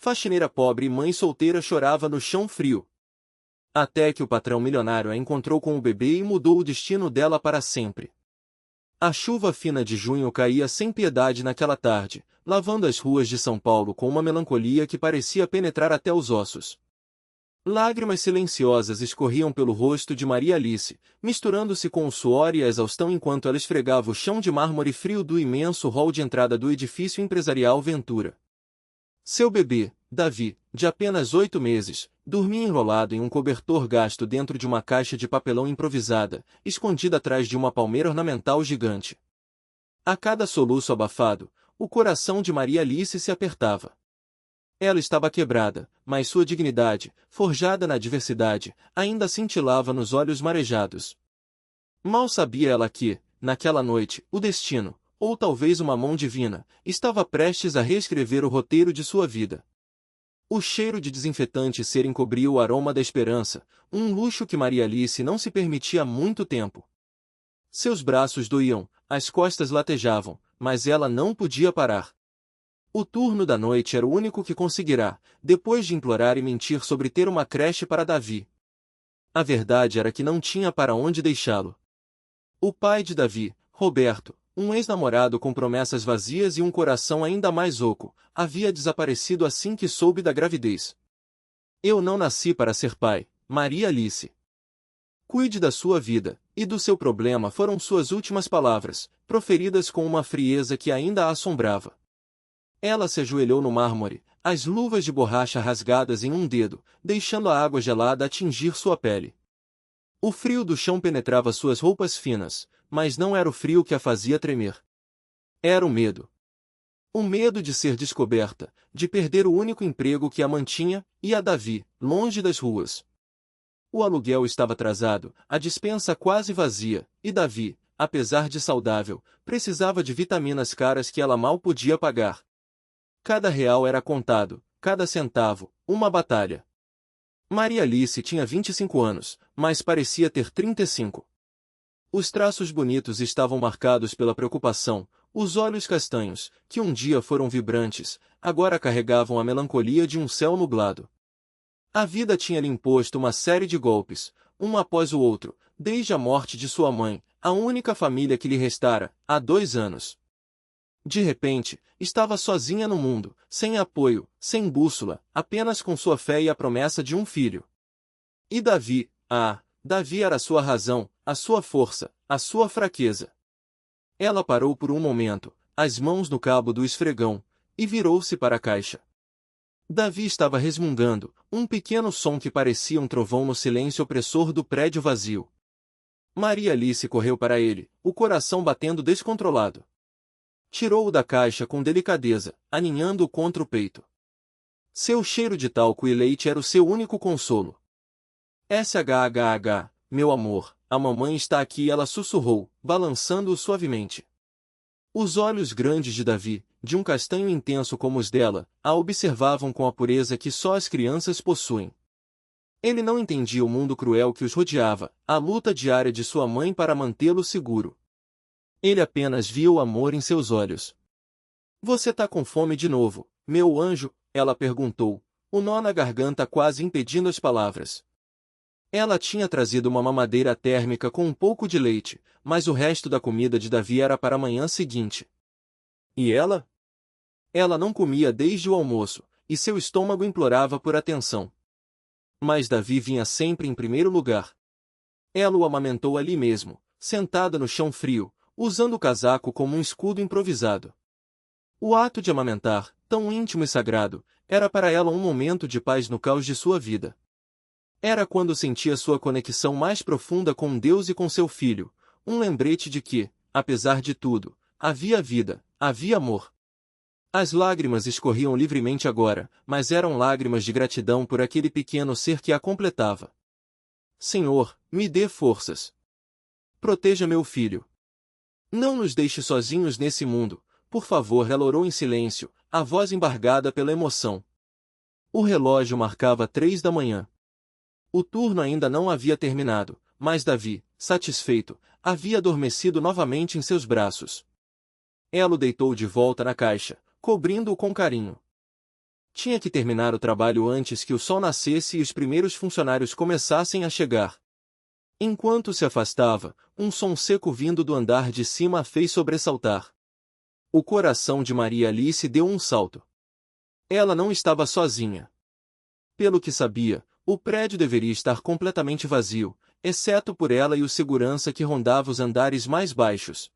faxineira pobre e mãe solteira chorava no chão frio. Até que o patrão milionário a encontrou com o bebê e mudou o destino dela para sempre. A chuva fina de junho caía sem piedade naquela tarde, lavando as ruas de São Paulo com uma melancolia que parecia penetrar até os ossos. Lágrimas silenciosas escorriam pelo rosto de Maria Alice, misturando-se com o suor e a exaustão enquanto ela esfregava o chão de mármore frio do imenso hall de entrada do edifício empresarial Ventura. Seu bebê, Davi, de apenas 8 meses, dormia enrolado em um cobertor gasto dentro de uma caixa de papelão improvisada, escondida atrás de uma palmeira ornamental gigante. A cada soluço abafado, o coração de Maria Alice se apertava. Ela estava quebrada, mas sua dignidade, forjada na adversidade, ainda cintilava nos olhos marejados. Mal sabia ela que, naquela noite, o destino, ou talvez uma mão divina, estava prestes a reescrever o roteiro de sua vida. O cheiro de desinfetante cera encobria o aroma da esperança, um luxo que Maria Alice não se permitia há muito tempo. Seus braços doíam, as costas latejavam, mas ela não podia parar. O turno da noite era o único que conseguirá, depois de implorar e mentir sobre ter uma creche para Davi. A verdade era que não tinha para onde deixá-lo. O pai de Davi, Roberto, um ex-namorado com promessas vazias e um coração ainda mais oco, havia desaparecido assim que soube da gravidez. Eu não nasci para ser pai, Maria Alice. Cuide da sua vida, e do seu problema foram suas últimas palavras, proferidas com uma frieza que ainda a assombrava. Ela se ajoelhou no mármore, as luvas de borracha rasgadas em um dedo, deixando a água gelada atingir sua pele. O frio do chão penetrava suas roupas finas, mas não era o frio que a fazia tremer. Era o medo. O medo de ser descoberta, de perder o único emprego que a mantinha, e a Davi, longe das ruas. O aluguel estava atrasado, a despensa quase vazia, e Davi, apesar de saudável, precisava de vitaminas caras que ela mal podia pagar. Cada real era contado, cada centavo, uma batalha. Maria Alice tinha 25 anos, mas parecia ter 35. Os traços bonitos estavam marcados pela preocupação, os olhos castanhos, que um dia foram vibrantes, agora carregavam a melancolia de um céu nublado. A vida tinha-lhe imposto uma série de golpes, um após o outro, desde a morte de sua mãe, a única família que lhe restara, há 2 anos. De repente, estava sozinha no mundo, sem apoio, sem bússola, apenas com sua fé e a promessa de um filho. E Davi, Davi era a sua razão, a sua força, a sua fraqueza. Ela parou por um momento, as mãos no cabo do esfregão, e virou-se para a caixa. Davi estava resmungando, um pequeno som que parecia um trovão no silêncio opressor do prédio vazio. Maria Alice correu para ele, o coração batendo descontrolado. Tirou-o da caixa com delicadeza, aninhando-o contra o peito. Seu cheiro de talco e leite era o seu único consolo. SHHH, meu amor, a mamãe está aqui, ela sussurrou, balançando-o suavemente. Os olhos grandes de Davi, de um castanho intenso como os dela, a observavam com a pureza que só as crianças possuem. Ele não entendia o mundo cruel que os rodeava, a luta diária de sua mãe para mantê-lo seguro. Ele apenas via o amor em seus olhos. Você tá com fome de novo, meu anjo? Ela perguntou, o nó na garganta quase impedindo as palavras. Ela tinha trazido uma mamadeira térmica com um pouco de leite, mas o resto da comida de Davi era para a manhã seguinte. E ela? Ela não comia desde o almoço, e seu estômago implorava por atenção. Mas Davi vinha sempre em primeiro lugar. Ela o amamentou ali mesmo, sentada no chão frio, usando o casaco como um escudo improvisado. O ato de amamentar, tão íntimo e sagrado, era para ela um momento de paz no caos de sua vida. Era quando sentia sua conexão mais profunda com Deus e com seu filho, um lembrete de que, apesar de tudo, havia vida, havia amor. As lágrimas escorriam livremente agora, mas eram lágrimas de gratidão por aquele pequeno ser que a completava. Senhor, me dê forças. Proteja meu filho. Não nos deixe sozinhos nesse mundo, por favor, ela orou em silêncio, a voz embargada pela emoção. O relógio marcava 3 da manhã. O turno ainda não havia terminado, mas Davi, satisfeito, havia adormecido novamente em seus braços. Ela o deitou de volta na caixa, cobrindo-o com carinho. Tinha que terminar o trabalho antes que o sol nascesse e os primeiros funcionários começassem a chegar. Enquanto se afastava, um som seco vindo do andar de cima a fez sobressaltar. O coração de Maria Alice deu um salto. Ela não estava sozinha. Pelo que sabia, o prédio deveria estar completamente vazio, exceto por ela e o segurança que rondava os andares mais baixos.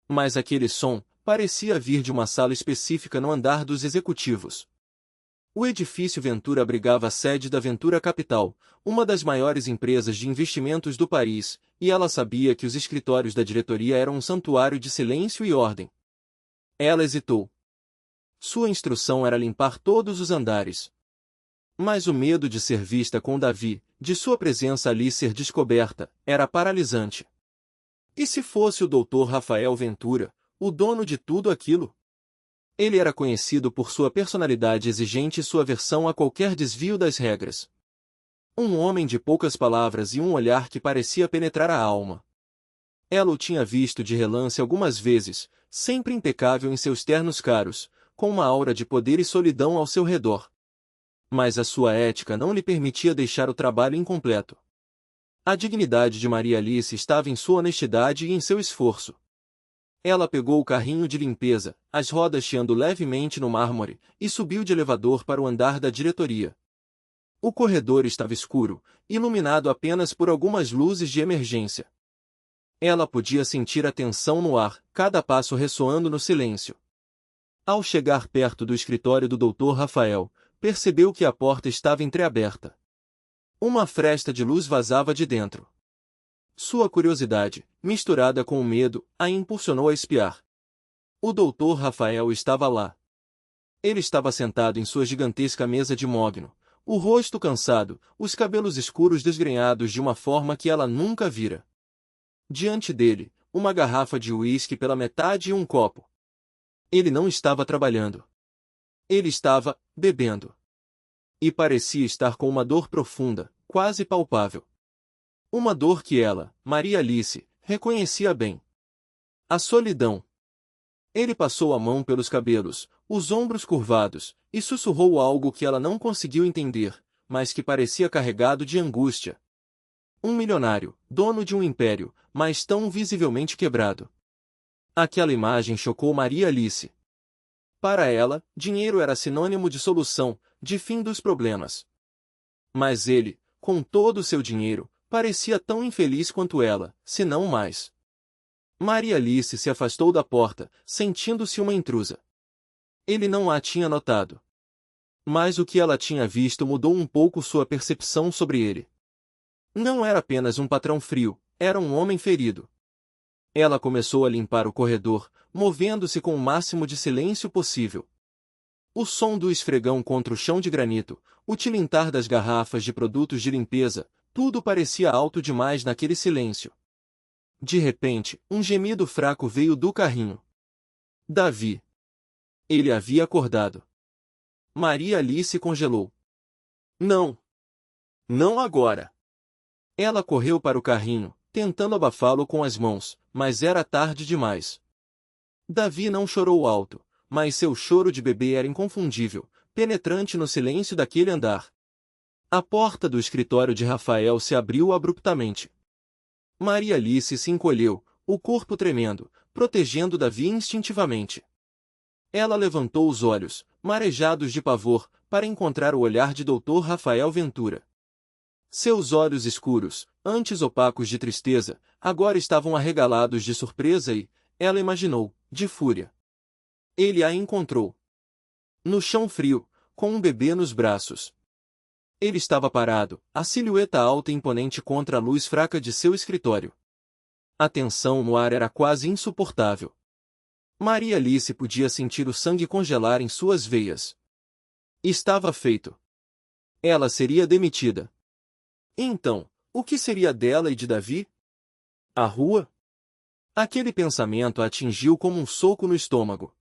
Mas aquele som parecia vir de uma sala específica no andar dos executivos. O edifício Ventura abrigava a sede da Ventura Capital, uma das maiores empresas de investimentos do país, e ela sabia que os escritórios da diretoria eram um santuário de silêncio e ordem. Ela hesitou. Sua instrução era limpar todos os andares. Mas o medo de ser vista com Davi, de sua presença ali ser descoberta, era paralisante. E se fosse o Dr. Rafael Ventura, o dono de tudo aquilo? Ele era conhecido por sua personalidade exigente e sua aversão a qualquer desvio das regras. Um homem de poucas palavras e um olhar que parecia penetrar a alma. Ela o tinha visto de relance algumas vezes, sempre impecável em seus ternos caros, com uma aura de poder e solidão ao seu redor. Mas a sua ética não lhe permitia deixar o trabalho incompleto. A dignidade de Maria Alice estava em sua honestidade e em seu esforço. Ela pegou o carrinho de limpeza, as rodas chiando levemente no mármore, e subiu de elevador para o andar da diretoria. O corredor estava escuro, iluminado apenas por algumas luzes de emergência. Ela podia sentir a tensão no ar, cada passo ressoando no silêncio. Ao chegar perto do escritório do Dr. Rafael, percebeu que a porta estava entreaberta. Uma fresta de luz vazava de dentro. Sua curiosidade, misturada com o medo, a impulsionou a espiar. O Dr. Rafael estava lá. Ele estava sentado em sua gigantesca mesa de mogno, o rosto cansado, os cabelos escuros desgrenhados de uma forma que ela nunca vira. Diante dele, uma garrafa de uísque pela metade e um copo. Ele não estava trabalhando. Ele estava bebendo. E parecia estar com uma dor profunda, quase palpável. Uma dor que ela, Maria Alice, reconhecia bem. A solidão. Ele passou a mão pelos cabelos, os ombros curvados, e sussurrou algo que ela não conseguiu entender, mas que parecia carregado de angústia. Um milionário, dono de um império, mas tão visivelmente quebrado. Aquela imagem chocou Maria Alice. Para ela, dinheiro era sinônimo de solução, de fim dos problemas. Mas ele, com todo o seu dinheiro, parecia tão infeliz quanto ela, se não mais. Maria Alice se afastou da porta, sentindo-se uma intrusa. Ele não a tinha notado. Mas o que ela tinha visto mudou um pouco sua percepção sobre ele. Não era apenas um patrão frio, era um homem ferido. Ela começou a limpar o corredor, movendo-se com o máximo de silêncio possível. O som do esfregão contra o chão de granito, o tilintar das garrafas de produtos de limpeza, tudo parecia alto demais naquele silêncio. De repente, um gemido fraco veio do carrinho. Davi. Ele havia acordado. Maria Alice congelou. Não. Não agora. Ela correu para o carrinho, tentando abafá-lo com as mãos, mas era tarde demais. Davi não chorou alto, mas seu choro de bebê era inconfundível, penetrante no silêncio daquele andar. A porta do escritório de Rafael se abriu abruptamente. Maria Alice se encolheu, o corpo tremendo, protegendo Davi instintivamente. Ela levantou os olhos, marejados de pavor, para encontrar o olhar de Dr. Rafael Ventura. Seus olhos escuros, antes opacos de tristeza, agora estavam arregalados de surpresa e, ela imaginou, de fúria. Ele a encontrou. No chão frio, com um bebê nos braços. Ele estava parado, a silhueta alta e imponente contra a luz fraca de seu escritório. A tensão no ar era quase insuportável. Maria Alice podia sentir o sangue congelar em suas veias. Estava feito. Ela seria demitida. Então, o que seria dela e de Davi? A rua? Aquele pensamento a atingiu como um soco no estômago.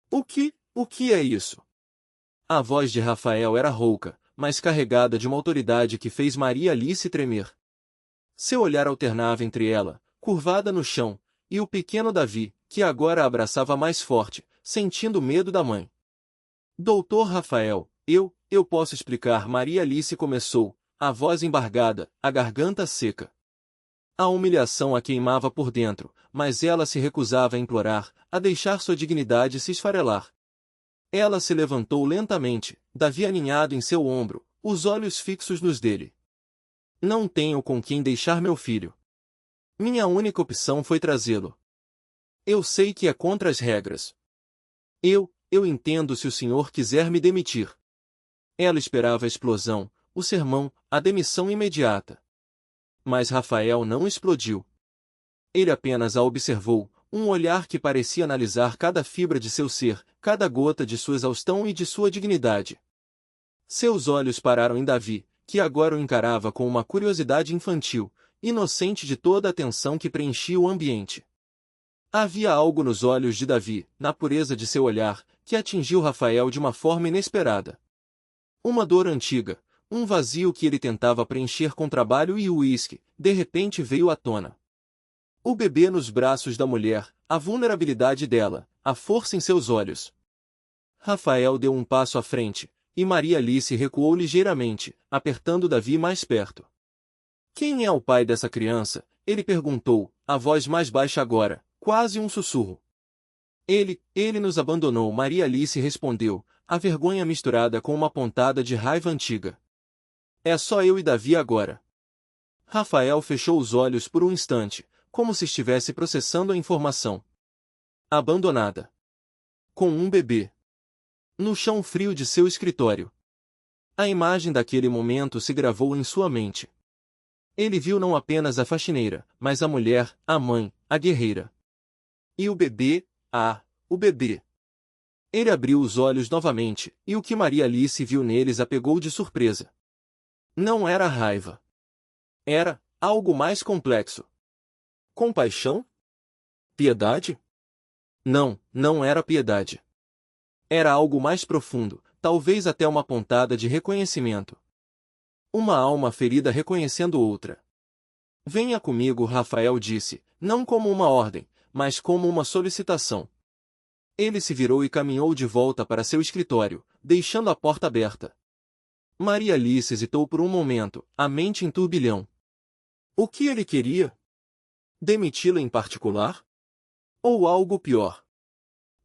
O que é isso? A voz de Rafael era rouca, mas carregada de uma autoridade que fez Maria Alice tremer. Seu olhar alternava entre ela, curvada no chão, e o pequeno Davi, que agora a abraçava mais forte, sentindo medo da mãe. Doutor Rafael, eu posso explicar. Maria Alice começou, a voz embargada, a garganta seca. A humilhação a queimava por dentro, mas ela se recusava a implorar, a deixar sua dignidade se esfarelar. Ela se levantou lentamente, Davi aninhado em seu ombro, os olhos fixos nos dele. Não tenho com quem deixar meu filho. Minha única opção foi trazê-lo. Eu sei que é contra as regras. Eu entendo se o senhor quiser me demitir. Ela esperava a explosão, o sermão, a demissão imediata. Mas Rafael não explodiu. Ele apenas a observou, um olhar que parecia analisar cada fibra de seu ser, cada gota de sua exaustão e de sua dignidade. Seus olhos pararam em Davi, que agora o encarava com uma curiosidade infantil, inocente de toda a tensão que preenchia o ambiente. Havia algo nos olhos de Davi, na pureza de seu olhar, que atingiu Rafael de uma forma inesperada. Uma dor antiga, um vazio que ele tentava preencher com trabalho e uísque, de repente veio à tona. O bebê nos braços da mulher, a vulnerabilidade dela, a força em seus olhos. Rafael deu um passo à frente, e Maria Alice recuou ligeiramente, apertando Davi mais perto. Quem é o pai dessa criança? Ele perguntou, a voz mais baixa agora, quase um sussurro. Ele nos abandonou. Maria Alice respondeu, a vergonha misturada com uma pontada de raiva antiga. É só eu e Davi agora. Rafael fechou os olhos por um instante, como se estivesse processando a informação. Abandonada. Com um bebê. No chão frio de seu escritório. A imagem daquele momento se gravou em sua mente. Ele viu não apenas a faxineira, mas a mulher, a mãe, a guerreira. E o bebê? O bebê. Ele abriu os olhos novamente, e o que Maria Alice viu neles a pegou de surpresa. Não era raiva. Era algo mais complexo. Compaixão? Piedade? Não era piedade. Era algo mais profundo, talvez até uma pontada de reconhecimento. Uma alma ferida reconhecendo outra. Venha comigo, Rafael disse, não como uma ordem, mas como uma solicitação. Ele se virou e caminhou de volta para seu escritório, deixando a porta aberta. Maria Alice hesitou por um momento, a mente em turbilhão. O que ele queria? Demiti-la em particular? Ou algo pior?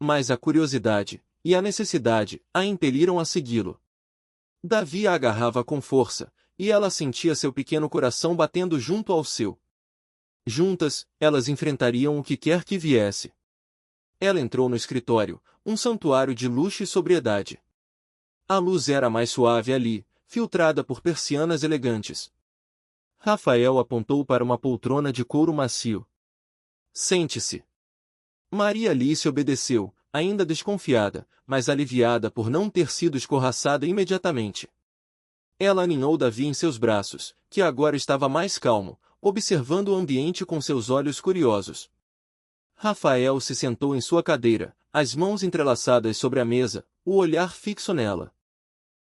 Mas a curiosidade e a necessidade a impeliram a segui-lo. Davi a agarrava com força, e ela sentia seu pequeno coração batendo junto ao seu. Juntas, elas enfrentariam o que quer que viesse. Ela entrou no escritório, um santuário de luxo e sobriedade. A luz era mais suave ali, filtrada por persianas elegantes. Rafael apontou para uma poltrona de couro macio. Sente-se. Maria Alice obedeceu, ainda desconfiada, mas aliviada por não ter sido escorraçada imediatamente. Ela aninhou Davi em seus braços, que agora estava mais calmo, observando o ambiente com seus olhos curiosos. Rafael se sentou em sua cadeira, as mãos entrelaçadas sobre a mesa, o olhar fixo nela.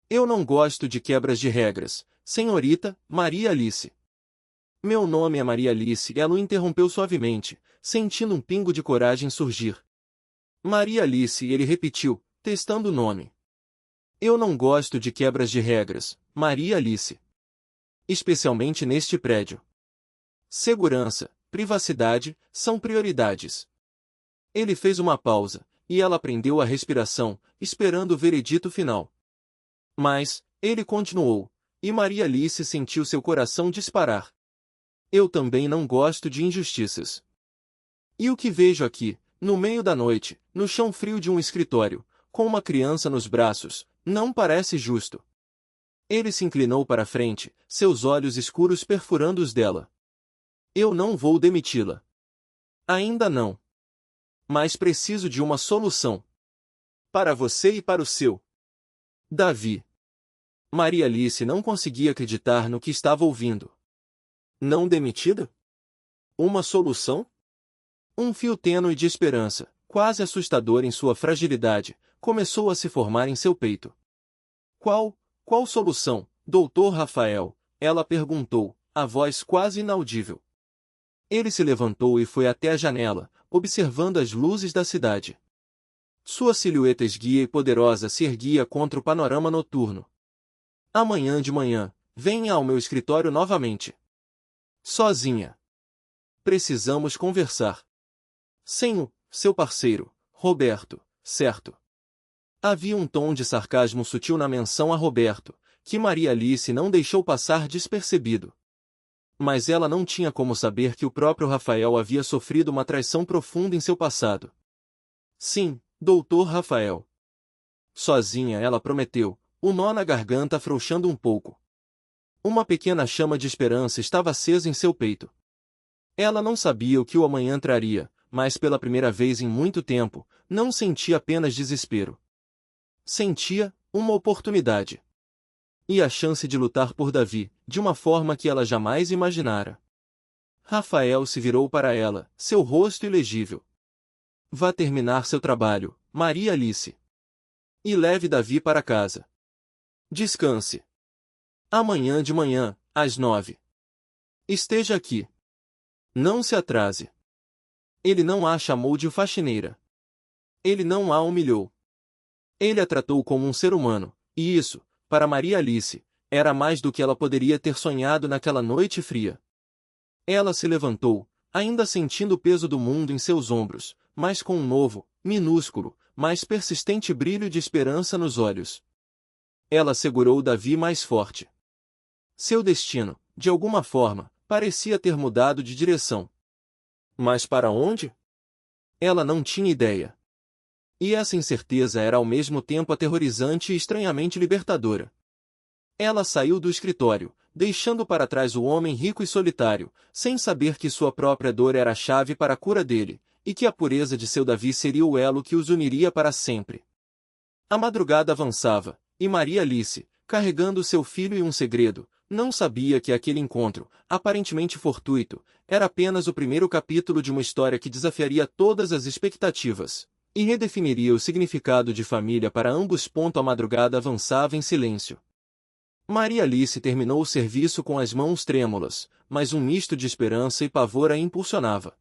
Eu não gosto de quebras de regras, senhorita Maria Alice. Meu nome é Maria Alice. Ela o interrompeu suavemente, sentindo um pingo de coragem surgir. Maria Alice, ele repetiu, testando o nome. Eu não gosto de quebras de regras, Maria Alice. Especialmente neste prédio. Segurança, privacidade, são prioridades. Ele fez uma pausa, e ela prendeu a respiração, esperando o veredito final. Mas, ele continuou, e Maria Alice sentiu seu coração disparar. Eu também não gosto de injustiças. E o que vejo aqui, no meio da noite, no chão frio de um escritório, com uma criança nos braços, não parece justo. Ele se inclinou para frente, seus olhos escuros perfurando os dela. Eu não vou demiti-la. Ainda não. Mas preciso de uma solução. Para você e para o seu Davi. Maria Alice não conseguia acreditar no que estava ouvindo. Não demitida? Uma solução? Um fio tênue de esperança, quase assustador em sua fragilidade, começou a se formar em seu peito. Qual solução, doutor Rafael? Ela perguntou, a voz quase inaudível. Ele se levantou e foi até a janela, observando as luzes da cidade. Sua silhueta esguia e poderosa se erguia contra o panorama noturno. Amanhã de manhã, venha ao meu escritório novamente. Sozinha. Precisamos conversar. Sem o seu parceiro, Roberto, certo? Havia um tom de sarcasmo sutil na menção a Roberto, que Maria Alice não deixou passar despercebido. Mas ela não tinha como saber que o próprio Rafael havia sofrido uma traição profunda em seu passado. Sim, doutor Rafael. Sozinha ela prometeu, o nó na garganta afrouxando um pouco. Uma pequena chama de esperança estava acesa em seu peito. Ela não sabia o que o amanhã traria, mas pela primeira vez em muito tempo, não sentia apenas desespero. Sentia uma oportunidade. E a chance de lutar por Davi, de uma forma que ela jamais imaginara. Rafael se virou para ela, seu rosto ilegível. Vá terminar seu trabalho, Maria Alice. E leve Davi para casa. Descanse. Amanhã de manhã, às 9. Esteja aqui. Não se atrase. Ele não a chamou de faxineira. Ele não a humilhou. Ele a tratou como um ser humano, e isso, para Maria Alice, era mais do que ela poderia ter sonhado naquela noite fria. Ela se levantou, ainda sentindo o peso do mundo em seus ombros, mas com um novo, minúsculo, mas persistente brilho de esperança nos olhos. Ela segurou Davi mais forte. Seu destino, de alguma forma, parecia ter mudado de direção. Mas para onde? Ela não tinha ideia. E essa incerteza era ao mesmo tempo aterrorizante e estranhamente libertadora. Ela saiu do escritório, deixando para trás o homem rico e solitário, sem saber que sua própria dor era a chave para a cura dele, e que a pureza de seu Davi seria o elo que os uniria para sempre. A madrugada avançava, e Maria Alice, carregando seu filho e um segredo, não sabia que aquele encontro, aparentemente fortuito, era apenas o primeiro capítulo de uma história que desafiaria todas as expectativas e redefiniria o significado de família para ambos. A madrugada avançava em silêncio. Maria Alice terminou o serviço com as mãos trêmulas, mas um misto de esperança e pavor a impulsionava.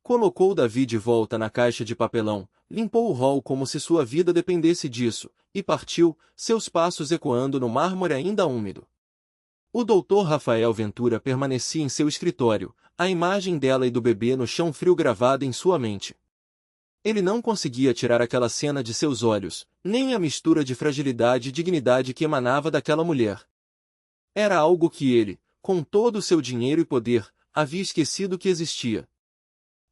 Colocou Davi de volta na caixa de papelão, limpou o hall como se sua vida dependesse disso, e partiu, seus passos ecoando no mármore ainda úmido. O doutor Rafael Ventura permanecia em seu escritório, a imagem dela e do bebê no chão frio gravada em sua mente. Ele não conseguia tirar aquela cena de seus olhos, nem a mistura de fragilidade e dignidade que emanava daquela mulher. Era algo que ele, com todo o seu dinheiro e poder, havia esquecido que existia.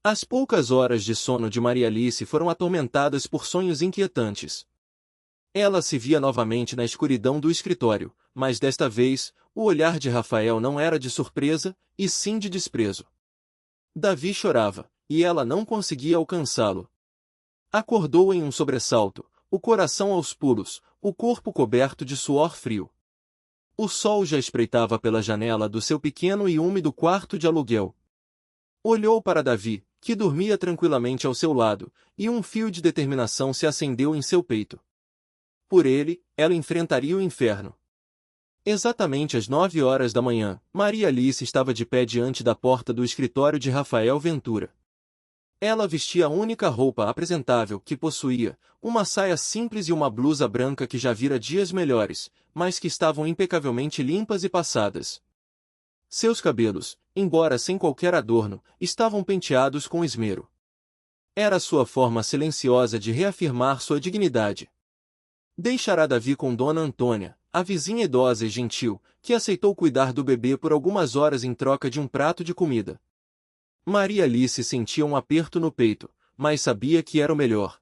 As poucas horas de sono de Maria Alice foram atormentadas por sonhos inquietantes. Ela se via novamente na escuridão do escritório, mas desta vez, o olhar de Rafael não era de surpresa, e sim de desprezo. Davi chorava, e ela não conseguia alcançá-lo. Acordou em um sobressalto, o coração aos pulos, o corpo coberto de suor frio. O sol já espreitava pela janela do seu pequeno e úmido quarto de aluguel. Olhou para Davi, que dormia tranquilamente ao seu lado, e um fio de determinação se acendeu em seu peito. Por ele, ela enfrentaria o inferno. Exatamente às 9 horas da manhã, Maria Alice estava de pé diante da porta do escritório de Rafael Ventura. Ela vestia a única roupa apresentável que possuía, uma saia simples e uma blusa branca que já vira dias melhores, mas que estavam impecavelmente limpas e passadas. Seus cabelos, embora sem qualquer adorno, estavam penteados com esmero. Era sua forma silenciosa de reafirmar sua dignidade. Deixará Davi com Dona Antônia, a vizinha idosa e gentil, que aceitou cuidar do bebê por algumas horas em troca de um prato de comida. Maria Alice sentia um aperto no peito, mas sabia que era o melhor.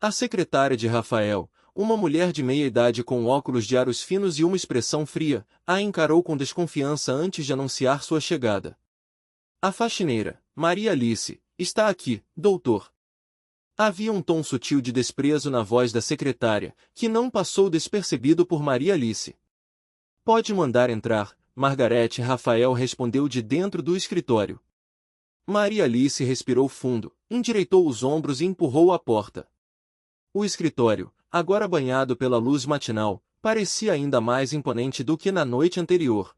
A secretária de Rafael, uma mulher de meia-idade com óculos de aros finos e uma expressão fria, a encarou com desconfiança antes de anunciar sua chegada. A faxineira, Maria Alice, está aqui, doutor. Havia um tom sutil de desprezo na voz da secretária, que não passou despercebido por Maria Alice. Pode mandar entrar, Margarete. Rafael respondeu de dentro do escritório. Maria Alice respirou fundo, endireitou os ombros e empurrou a porta. O escritório, agora banhado pela luz matinal, parecia ainda mais imponente do que na noite anterior.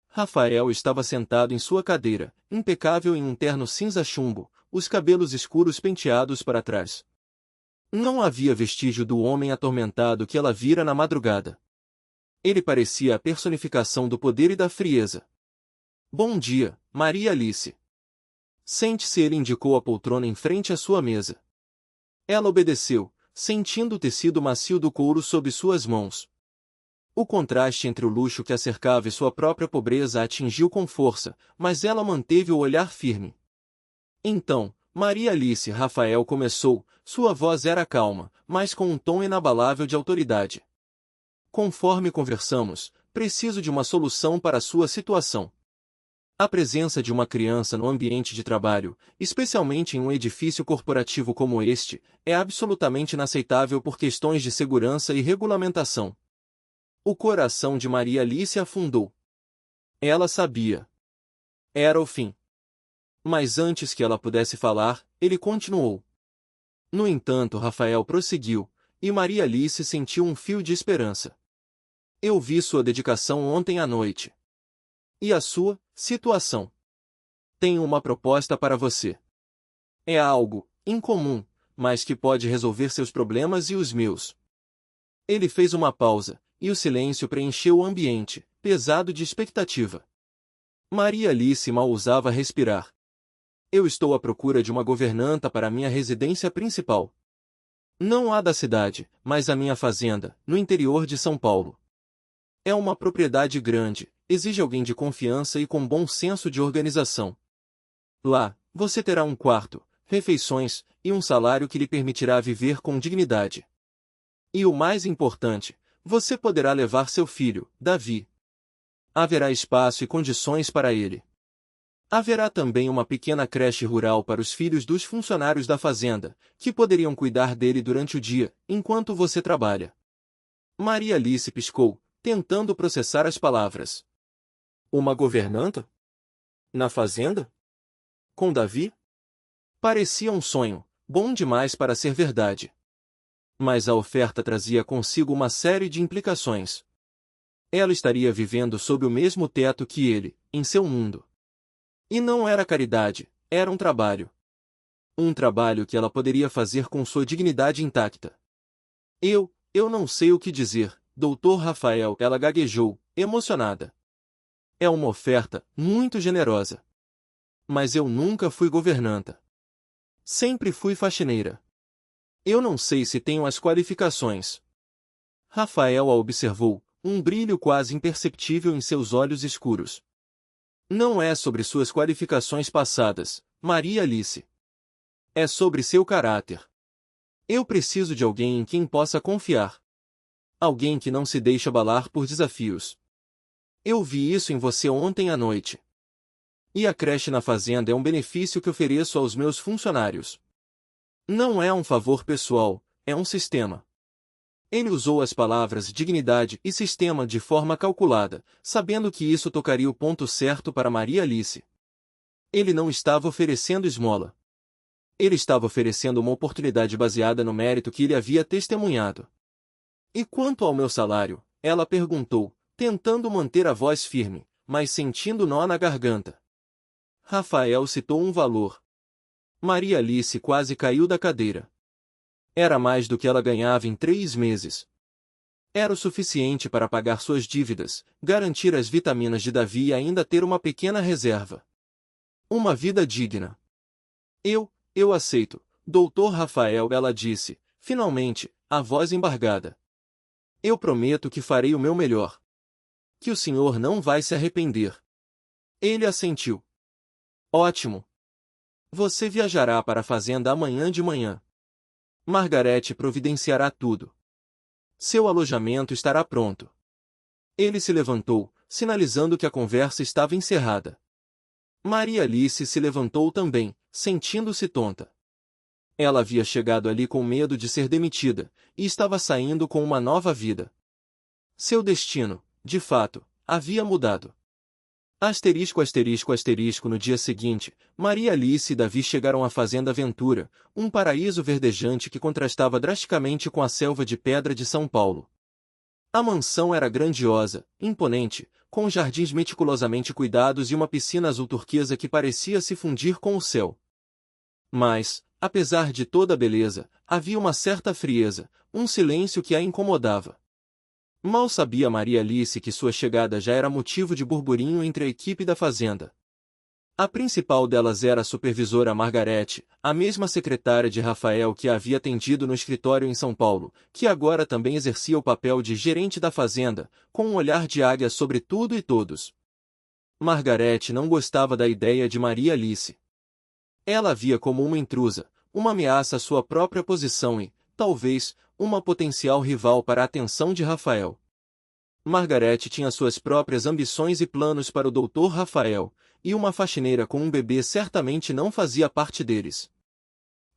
Rafael estava sentado em sua cadeira, impecável em um terno cinza chumbo, os cabelos escuros penteados para trás. Não havia vestígio do homem atormentado que ela vira na madrugada. Ele parecia a personificação do poder e da frieza. Bom dia, Maria Alice. Sente-se, ele indicou a poltrona em frente à sua mesa. Ela obedeceu, sentindo o tecido macio do couro sob suas mãos. O contraste entre o luxo que a cercava e sua própria pobreza a atingiu com força, mas ela manteve o olhar firme. Então, Maria Alice, Rafael começou, sua voz era calma, mas com um tom inabalável de autoridade. Conforme conversamos, preciso de uma solução para a sua situação. A presença de uma criança no ambiente de trabalho, especialmente em um edifício corporativo como este, é absolutamente inaceitável por questões de segurança e regulamentação. O coração de Maria Alice afundou. Ela sabia. Era o fim. Mas antes que ela pudesse falar, ele continuou. No entanto, Rafael prosseguiu, e Maria Alice sentiu um fio de esperança. Eu vi sua dedicação ontem à noite. E a sua situação? Tenho uma proposta para você. É algo incomum, mas que pode resolver seus problemas e os meus. Ele fez uma pausa, e o silêncio preencheu o ambiente, pesado de expectativa. Maria Alice mal ousava respirar. Eu estou à procura de uma governanta para minha residência principal. Não a da cidade, mas a minha fazenda, no interior de São Paulo. É uma propriedade grande, exige alguém de confiança e com bom senso de organização. Lá, você terá um quarto, refeições e um salário que lhe permitirá viver com dignidade. E o mais importante, você poderá levar seu filho, Davi. Haverá espaço e condições para ele. Haverá também uma pequena creche rural para os filhos dos funcionários da fazenda, que poderiam cuidar dele durante o dia, enquanto você trabalha. Maria Alice piscou, tentando processar as palavras. Uma governanta? Na fazenda? Com Davi? Parecia um sonho, bom demais para ser verdade. Mas a oferta trazia consigo uma série de implicações. Ela estaria vivendo sob o mesmo teto que ele, em seu mundo. E não era caridade, era um trabalho. Um trabalho que ela poderia fazer com sua dignidade intacta. Eu não sei o que dizer, Dr. Rafael, ela gaguejou, emocionada. É uma oferta muito generosa. Mas eu nunca fui governanta. Sempre fui faxineira. Eu não sei se tenho as qualificações. Rafael a observou, um brilho quase imperceptível em seus olhos escuros. Não é sobre suas qualificações passadas, Maria Alice. É sobre seu caráter. Eu preciso de alguém em quem possa confiar. Alguém que não se deixe abalar por desafios. Eu vi isso em você ontem à noite. E a creche na fazenda é um benefício que ofereço aos meus funcionários. Não é um favor pessoal, é um sistema. Ele usou as palavras dignidade e sistema de forma calculada, sabendo que isso tocaria o ponto certo para Maria Alice. Ele não estava oferecendo esmola. Ele estava oferecendo uma oportunidade baseada no mérito que ele havia testemunhado. E quanto ao meu salário? Ela perguntou, tentando manter a voz firme, mas sentindo nó na garganta. Rafael citou um valor. Maria Alice quase caiu da cadeira. Era mais do que ela ganhava em 3 meses. Era o suficiente para pagar suas dívidas, garantir as vitaminas de Davi e ainda ter uma pequena reserva. Uma vida digna. Eu aceito, Dr. Rafael, ela disse, finalmente, a voz embargada. Eu prometo que farei o meu melhor. Que o senhor não vai se arrepender. Ele assentiu. Ótimo. Você viajará para a fazenda amanhã de manhã. Margarete providenciará tudo. Seu alojamento estará pronto. Ele se levantou, sinalizando que a conversa estava encerrada. Maria Alice se levantou também, sentindo-se tonta. Ela havia chegado ali com medo de ser demitida, e estava saindo com uma nova vida. Seu destino, de fato, havia mudado. Asterisco, asterisco, asterisco. No dia seguinte, Maria Alice e Davi chegaram à Fazenda Ventura, um paraíso verdejante que contrastava drasticamente com a selva de pedra de São Paulo. A mansão era grandiosa, imponente, com jardins meticulosamente cuidados e uma piscina azul turquesa que parecia se fundir com o céu. Mas, apesar de toda a beleza, havia uma certa frieza, um silêncio que a incomodava. Mal sabia Maria Alice que sua chegada já era motivo de burburinho entre a equipe da fazenda. A principal delas era a supervisora Margarete, a mesma secretária de Rafael que a havia atendido no escritório em São Paulo, que agora também exercia o papel de gerente da fazenda, com um olhar de águia sobre tudo e todos. Margarete não gostava da ideia de Maria Alice. Ela a via como uma intrusa, uma ameaça à sua própria posição e, talvez, uma potencial rival para a atenção de Rafael. Margarete tinha suas próprias ambições e planos para o Dr. Rafael, e uma faxineira com um bebê certamente não fazia parte deles.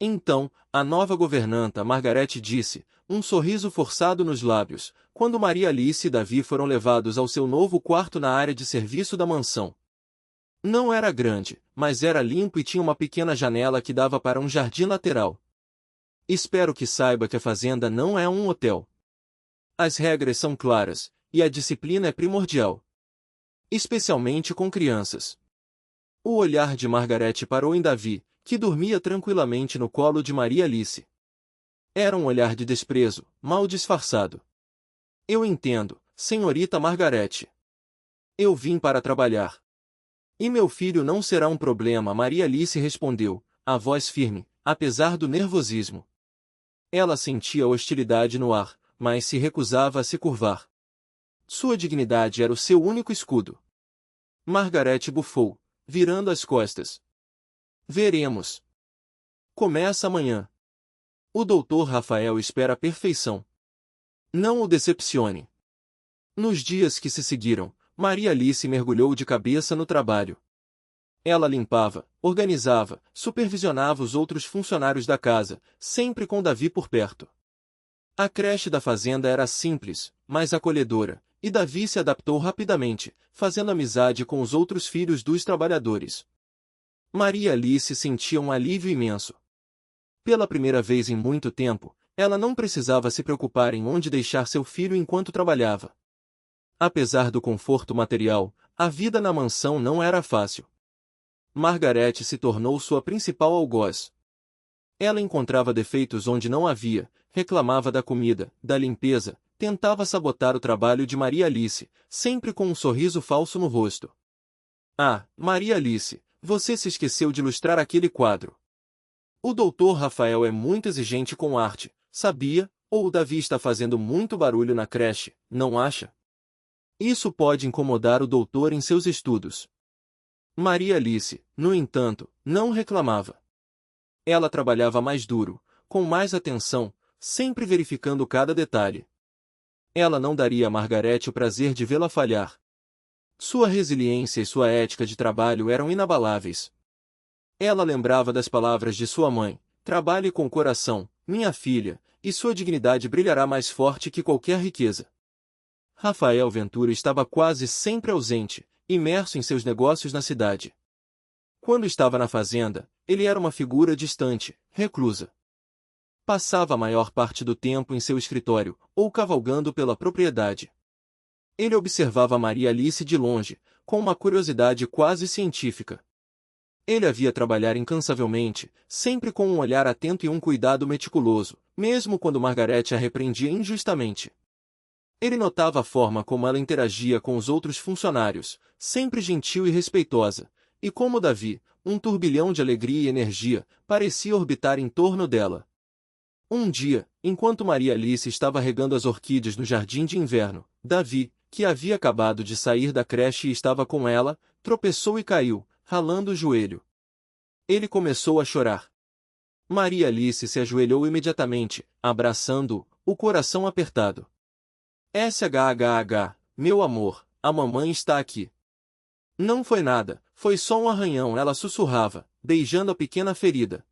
Então, a nova governanta Margarete disse, um sorriso forçado nos lábios, quando Maria Alice e Davi foram levados ao seu novo quarto na área de serviço da mansão. Não era grande, mas era limpo e tinha uma pequena janela que dava para um jardim lateral. Espero que saiba que a fazenda não é um hotel. As regras são claras, e a disciplina é primordial. Especialmente com crianças. O olhar de Margarete parou em Davi, que dormia tranquilamente no colo de Maria Alice. Era um olhar de desprezo, mal disfarçado. Eu entendo, senhorita Margarete. Eu vim para trabalhar. E meu filho não será um problema, Maria Alice respondeu, a voz firme, apesar do nervosismo. Ela sentia hostilidade no ar, mas se recusava a se curvar. Sua dignidade era o seu único escudo. Margarete bufou, virando as costas. Veremos. Começa amanhã. O Dr. Rafael espera a perfeição. Não o decepcione. Nos dias que se seguiram, Maria Alice mergulhou de cabeça no trabalho. Ela limpava, organizava, supervisionava os outros funcionários da casa, sempre com Davi por perto. A creche da fazenda era simples, mas acolhedora, e Davi se adaptou rapidamente, fazendo amizade com os outros filhos dos trabalhadores. Maria Alice sentia um alívio imenso. Pela primeira vez em muito tempo, ela não precisava se preocupar em onde deixar seu filho enquanto trabalhava. Apesar do conforto material, a vida na mansão não era fácil. Margarete se tornou sua principal algoz. Ela encontrava defeitos onde não havia, reclamava da comida, da limpeza, tentava sabotar o trabalho de Maria Alice, sempre com um sorriso falso no rosto. Ah, Maria Alice, você se esqueceu de ilustrar aquele quadro. O Dr. Rafael é muito exigente com arte, sabia? Ou o Davi está fazendo muito barulho na creche, não acha? Isso pode incomodar o doutor em seus estudos. Maria Alice, no entanto, não reclamava. Ela trabalhava mais duro, com mais atenção, sempre verificando cada detalhe. Ela não daria a Margarete o prazer de vê-la falhar. Sua resiliência e sua ética de trabalho eram inabaláveis. Ela lembrava das palavras de sua mãe, trabalhe com o coração, minha filha, e sua dignidade brilhará mais forte que qualquer riqueza. Rafael Ventura estava quase sempre ausente, imerso em seus negócios na cidade. Quando estava na fazenda, ele era uma figura distante, reclusa. Passava a maior parte do tempo em seu escritório, ou cavalgando pela propriedade. Ele observava Maria Alice de longe, com uma curiosidade quase científica. Ele a via trabalhar incansavelmente, sempre com um olhar atento e um cuidado meticuloso, mesmo quando Margarete a repreendia injustamente. Ele notava a forma como ela interagia com os outros funcionários, sempre gentil e respeitosa, e como Davi, um turbilhão de alegria e energia, parecia orbitar em torno dela. Um dia, enquanto Maria Alice estava regando as orquídeas no jardim de inverno, Davi, que havia acabado de sair da creche e estava com ela, tropeçou e caiu, ralando o joelho. Ele começou a chorar. Maria Alice se ajoelhou imediatamente, abraçando-o, o coração apertado. SHHH, meu amor, a mamãe está aqui. Não foi nada, foi só um arranhão, ela sussurrava, beijando a pequena ferida.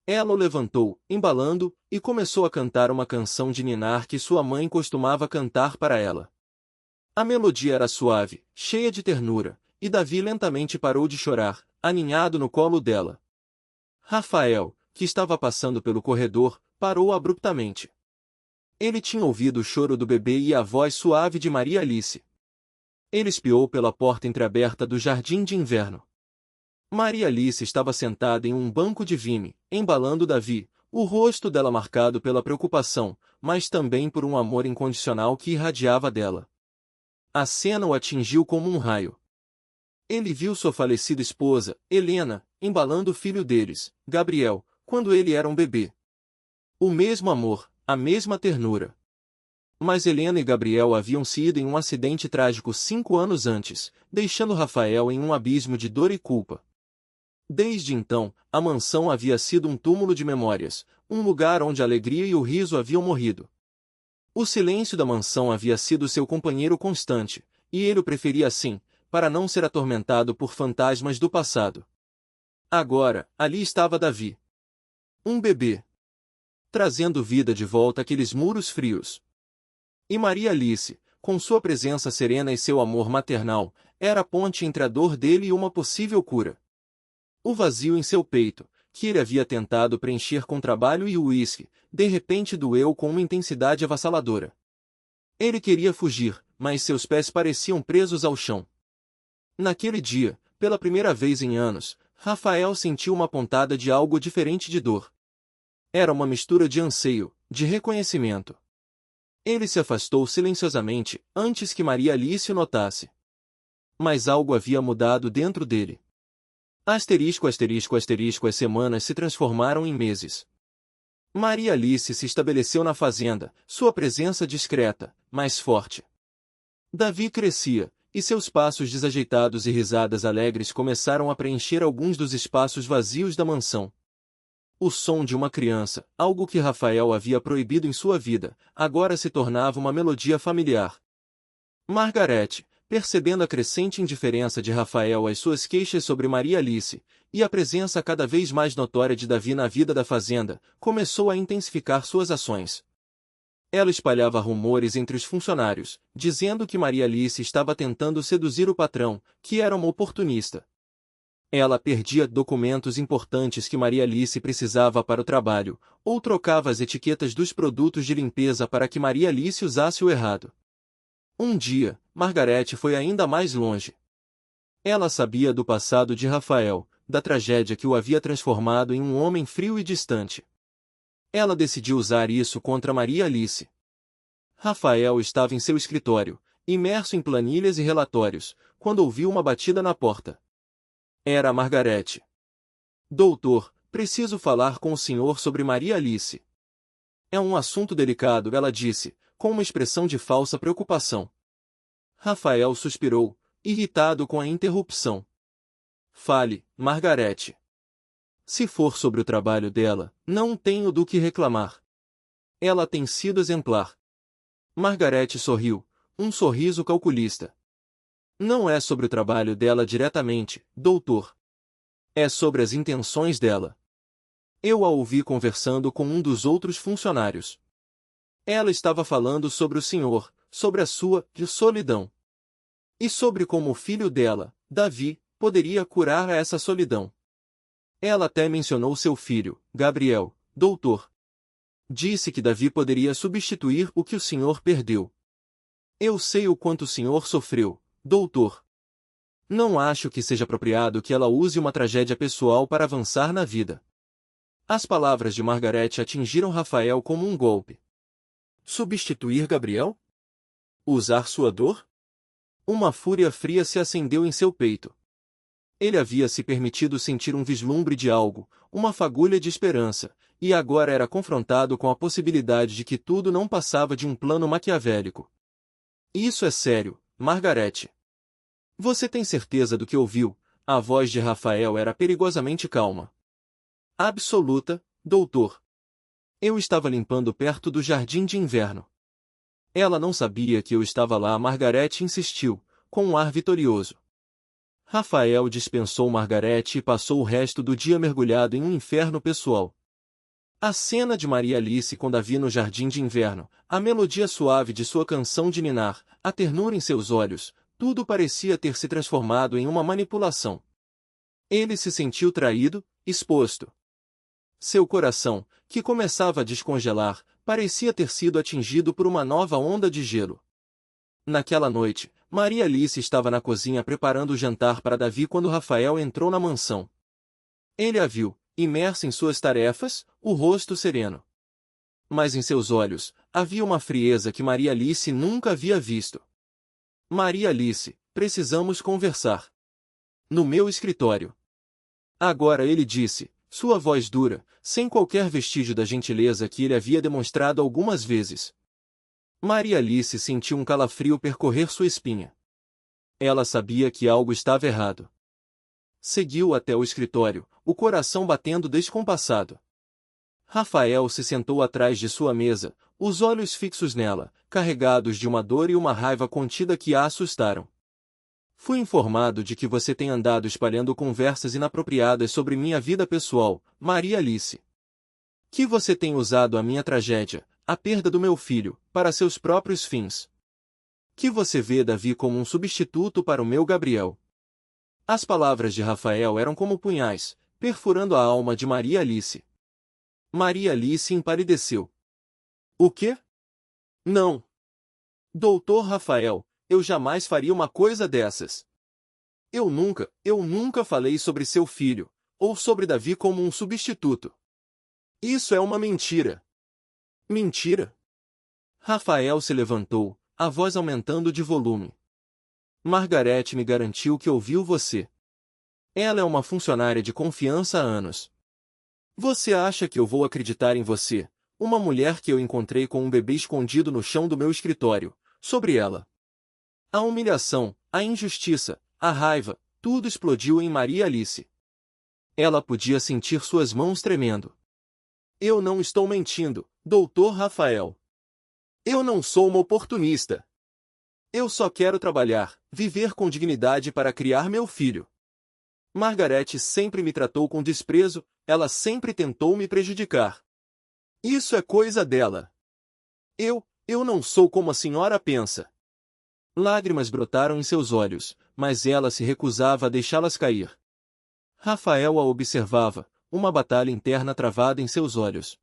Ela o levantou, embalando, e começou a cantar uma canção de ninar que sua mãe costumava cantar para ela. A melodia era suave, cheia de ternura, e Davi lentamente parou de chorar, aninhado no colo dela. Rafael, que estava passando pelo corredor, parou abruptamente. Ele tinha ouvido o choro do bebê e a voz suave de Maria Alice. Ele espiou pela porta entreaberta do jardim de inverno. Maria Alice estava sentada em um banco de vime, embalando Davi, o rosto dela marcado pela preocupação, mas também por um amor incondicional que irradiava dela. A cena o atingiu como um raio. Ele viu sua falecida esposa, Helena, embalando o filho deles, Gabriel, quando ele era um bebê. O mesmo amor, a mesma ternura. Mas Helena e Gabriel haviam se ido em um acidente trágico 5 anos antes, deixando Rafael em um abismo de dor e culpa. Desde então, a mansão havia sido um túmulo de memórias, um lugar onde a alegria e o riso haviam morrido. O silêncio da mansão havia sido seu companheiro constante, e ele o preferia assim, para não ser atormentado por fantasmas do passado. Agora, ali estava Davi. Um bebê. Trazendo vida de volta àqueles muros frios. E Maria Alice, com sua presença serena e seu amor maternal, era a ponte entre a dor dele e uma possível cura. O vazio em seu peito, que ele havia tentado preencher com trabalho e uísque, de repente doeu com uma intensidade avassaladora. Ele queria fugir, mas seus pés pareciam presos ao chão. Naquele dia, pela primeira vez em anos, Rafael sentiu uma pontada de algo diferente de dor. Era uma mistura de anseio, de reconhecimento. Ele se afastou silenciosamente, antes que Maria Alice o notasse. Mas algo havia mudado dentro dele. As semanas se transformaram em meses. Maria Alice se estabeleceu na fazenda, sua presença discreta, mas forte. Davi crescia, e seus passos desajeitados e risadas alegres começaram a preencher alguns dos espaços vazios da mansão. O som de uma criança, algo que Rafael havia proibido em sua vida, agora se tornava uma melodia familiar. Margarete, percebendo a crescente indiferença de Rafael às suas queixas sobre Maria Alice, e a presença cada vez mais notória de Davi na vida da fazenda, começou a intensificar suas ações. Ela espalhava rumores entre os funcionários, dizendo que Maria Alice estava tentando seduzir o patrão, que era uma oportunista. Ela perdia documentos importantes que Maria Alice precisava para o trabalho, ou trocava as etiquetas dos produtos de limpeza para que Maria Alice usasse o errado. Um dia, Margarete foi ainda mais longe. Ela sabia do passado de Rafael, da tragédia que o havia transformado em um homem frio e distante. Ela decidiu usar isso contra Maria Alice. Rafael estava em seu escritório, imerso em planilhas e relatórios, quando ouviu uma batida na porta. Era a Margarete. Doutor, preciso falar com o senhor sobre Maria Alice. É um assunto delicado, ela disse, com uma expressão de falsa preocupação. Rafael suspirou, irritado com a interrupção. Fale, Margarete. Se for sobre o trabalho dela, não tenho do que reclamar. Ela tem sido exemplar. Margarete sorriu, um sorriso calculista. Não é sobre o trabalho dela diretamente, doutor. É sobre as intenções dela. Eu a ouvi conversando com um dos outros funcionários. Ela estava falando sobre o senhor, sobre a sua solidão. E sobre como o filho dela, Davi, poderia curar essa solidão. Ela até mencionou seu filho, Gabriel, doutor. Disse que Davi poderia substituir o que o senhor perdeu. Eu sei o quanto o senhor sofreu, doutor. Não acho que seja apropriado que ela use uma tragédia pessoal para avançar na vida. As palavras de Margarete atingiram Rafael como um golpe. Substituir Gabriel? Usar sua dor? Uma fúria fria se acendeu em seu peito. Ele havia se permitido sentir um vislumbre de algo, uma fagulha de esperança, e agora era confrontado com a possibilidade de que tudo não passava de um plano maquiavélico. Isso é sério, Margarete. Você tem certeza do que ouviu? A voz de Rafael era perigosamente calma. Absoluta, doutor. Eu estava limpando perto do jardim de inverno. Ela não sabia que eu estava lá. Margarete insistiu, com um ar vitorioso. Rafael dispensou Margarete e passou o resto do dia mergulhado em um inferno pessoal. A cena de Maria Alice com Davi no jardim de inverno, a melodia suave de sua canção de ninar, a ternura em seus olhos, tudo parecia ter se transformado em uma manipulação. Ele se sentiu traído, exposto. Seu coração, que começava a descongelar, parecia ter sido atingido por uma nova onda de gelo. Naquela noite, Maria Alice estava na cozinha preparando o jantar para Davi quando Rafael entrou na mansão. Ele a viu, imersa em suas tarefas, o rosto sereno. Mas em seus olhos, havia uma frieza que Maria Alice nunca havia visto. Maria Alice, precisamos conversar. No meu escritório. Agora ele disse, sua voz dura, sem qualquer vestígio da gentileza que ele havia demonstrado algumas vezes. Maria Alice sentiu um calafrio percorrer sua espinha. Ela sabia que algo estava errado. Seguiu até o escritório, o coração batendo descompassado. Rafael se sentou atrás de sua mesa, os olhos fixos nela, carregados de uma dor e uma raiva contida que a assustaram. Fui informado de que você tem andado espalhando conversas inapropriadas sobre minha vida pessoal, Maria Alice. Que você tem usado a minha tragédia, a perda do meu filho, para seus próprios fins. Que você vê Davi como um substituto para o meu Gabriel. As palavras de Rafael eram como punhais, perfurando a alma de Maria Alice. Maria Alice empalideceu. O quê? Não. Doutor Rafael, eu jamais faria uma coisa dessas. Eu nunca falei sobre seu filho, ou sobre Davi como um substituto. Isso é uma mentira. Mentira? Rafael se levantou, a voz aumentando de volume. Margarete me garantiu que ouviu você. Ela é uma funcionária de confiança há anos. Você acha que eu vou acreditar em você, uma mulher que eu encontrei com um bebê escondido no chão do meu escritório, sobre ela? A humilhação, a injustiça, a raiva, tudo explodiu em Maria Alice. Ela podia sentir suas mãos tremendo. Eu não estou mentindo, doutor Rafael. Eu não sou uma oportunista. Eu só quero trabalhar, viver com dignidade para criar meu filho. Margarete sempre me tratou com desprezo, ela sempre tentou me prejudicar. Isso é coisa dela. Eu não sou como a senhora pensa. Lágrimas brotaram em seus olhos, mas ela se recusava a deixá-las cair. Rafael a observava, uma batalha interna travada em seus olhos.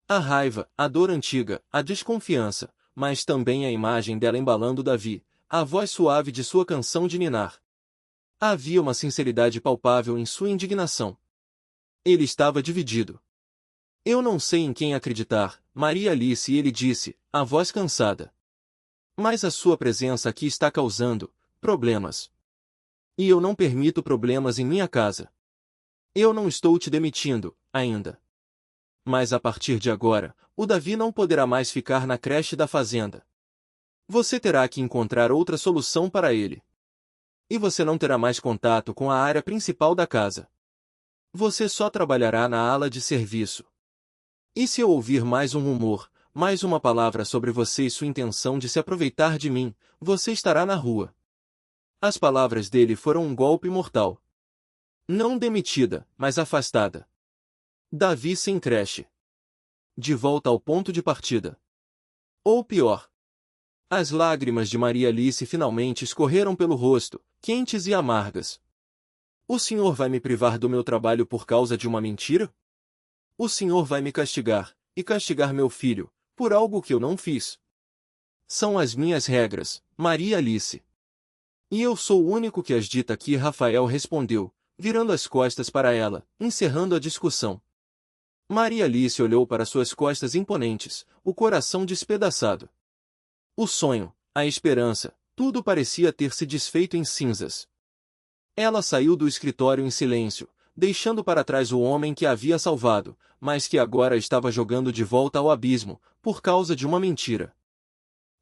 A raiva, a dor antiga, a desconfiança, mas também a imagem dela embalando Davi, a voz suave de sua canção de ninar. Havia uma sinceridade palpável em sua indignação. Ele estava dividido. Eu não sei em quem acreditar, Maria Alice, ele disse, a voz cansada. Mas a sua presença aqui está causando problemas. E eu não permito problemas em minha casa. Eu não estou te demitindo, ainda. Mas a partir de agora, o Davi não poderá mais ficar na creche da fazenda. Você terá que encontrar outra solução para ele. E você não terá mais contato com a área principal da casa. Você só trabalhará na ala de serviço. E se eu ouvir mais um rumor, mais uma palavra sobre você e sua intenção de se aproveitar de mim, você estará na rua. As palavras dele foram um golpe mortal. Não demitida, mas afastada. Davi sem creche. De volta ao ponto de partida. Ou pior. As lágrimas de Maria Alice finalmente escorreram pelo rosto, quentes e amargas. O senhor vai me privar do meu trabalho por causa de uma mentira? O senhor vai me castigar, e castigar meu filho, por algo que eu não fiz. São as minhas regras, Maria Alice. E eu sou o único que as dita aqui, Rafael respondeu, virando as costas para ela, encerrando a discussão. Maria Alice olhou para suas costas imponentes, o coração despedaçado. O sonho, a esperança, tudo parecia ter se desfeito em cinzas. Ela saiu do escritório em silêncio, deixando para trás o homem que a havia salvado, mas que agora estava jogando de volta ao abismo, por causa de uma mentira.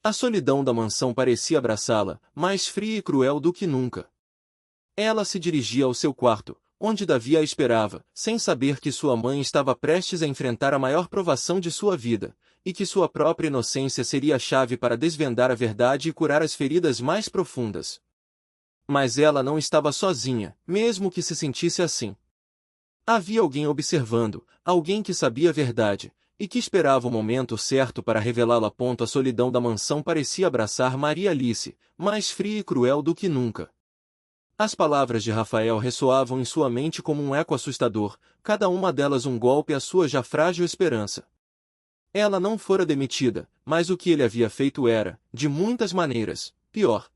A solidão da mansão parecia abraçá-la, mais fria e cruel do que nunca. Ela se dirigia ao seu quarto, onde Davi a esperava, sem saber que sua mãe estava prestes a enfrentar a maior provação de sua vida, e que sua própria inocência seria a chave para desvendar a verdade e curar as feridas mais profundas. Mas ela não estava sozinha, mesmo que se sentisse assim. Havia alguém observando, alguém que sabia a verdade, e que esperava o momento certo para revelá-la. A solidão da mansão parecia abraçar Maria Alice, mais fria e cruel do que nunca. As palavras de Rafael ressoavam em sua mente como um eco assustador, cada uma delas um golpe à sua já frágil esperança. Ela não fora demitida, mas o que ele havia feito era, de muitas maneiras, pior.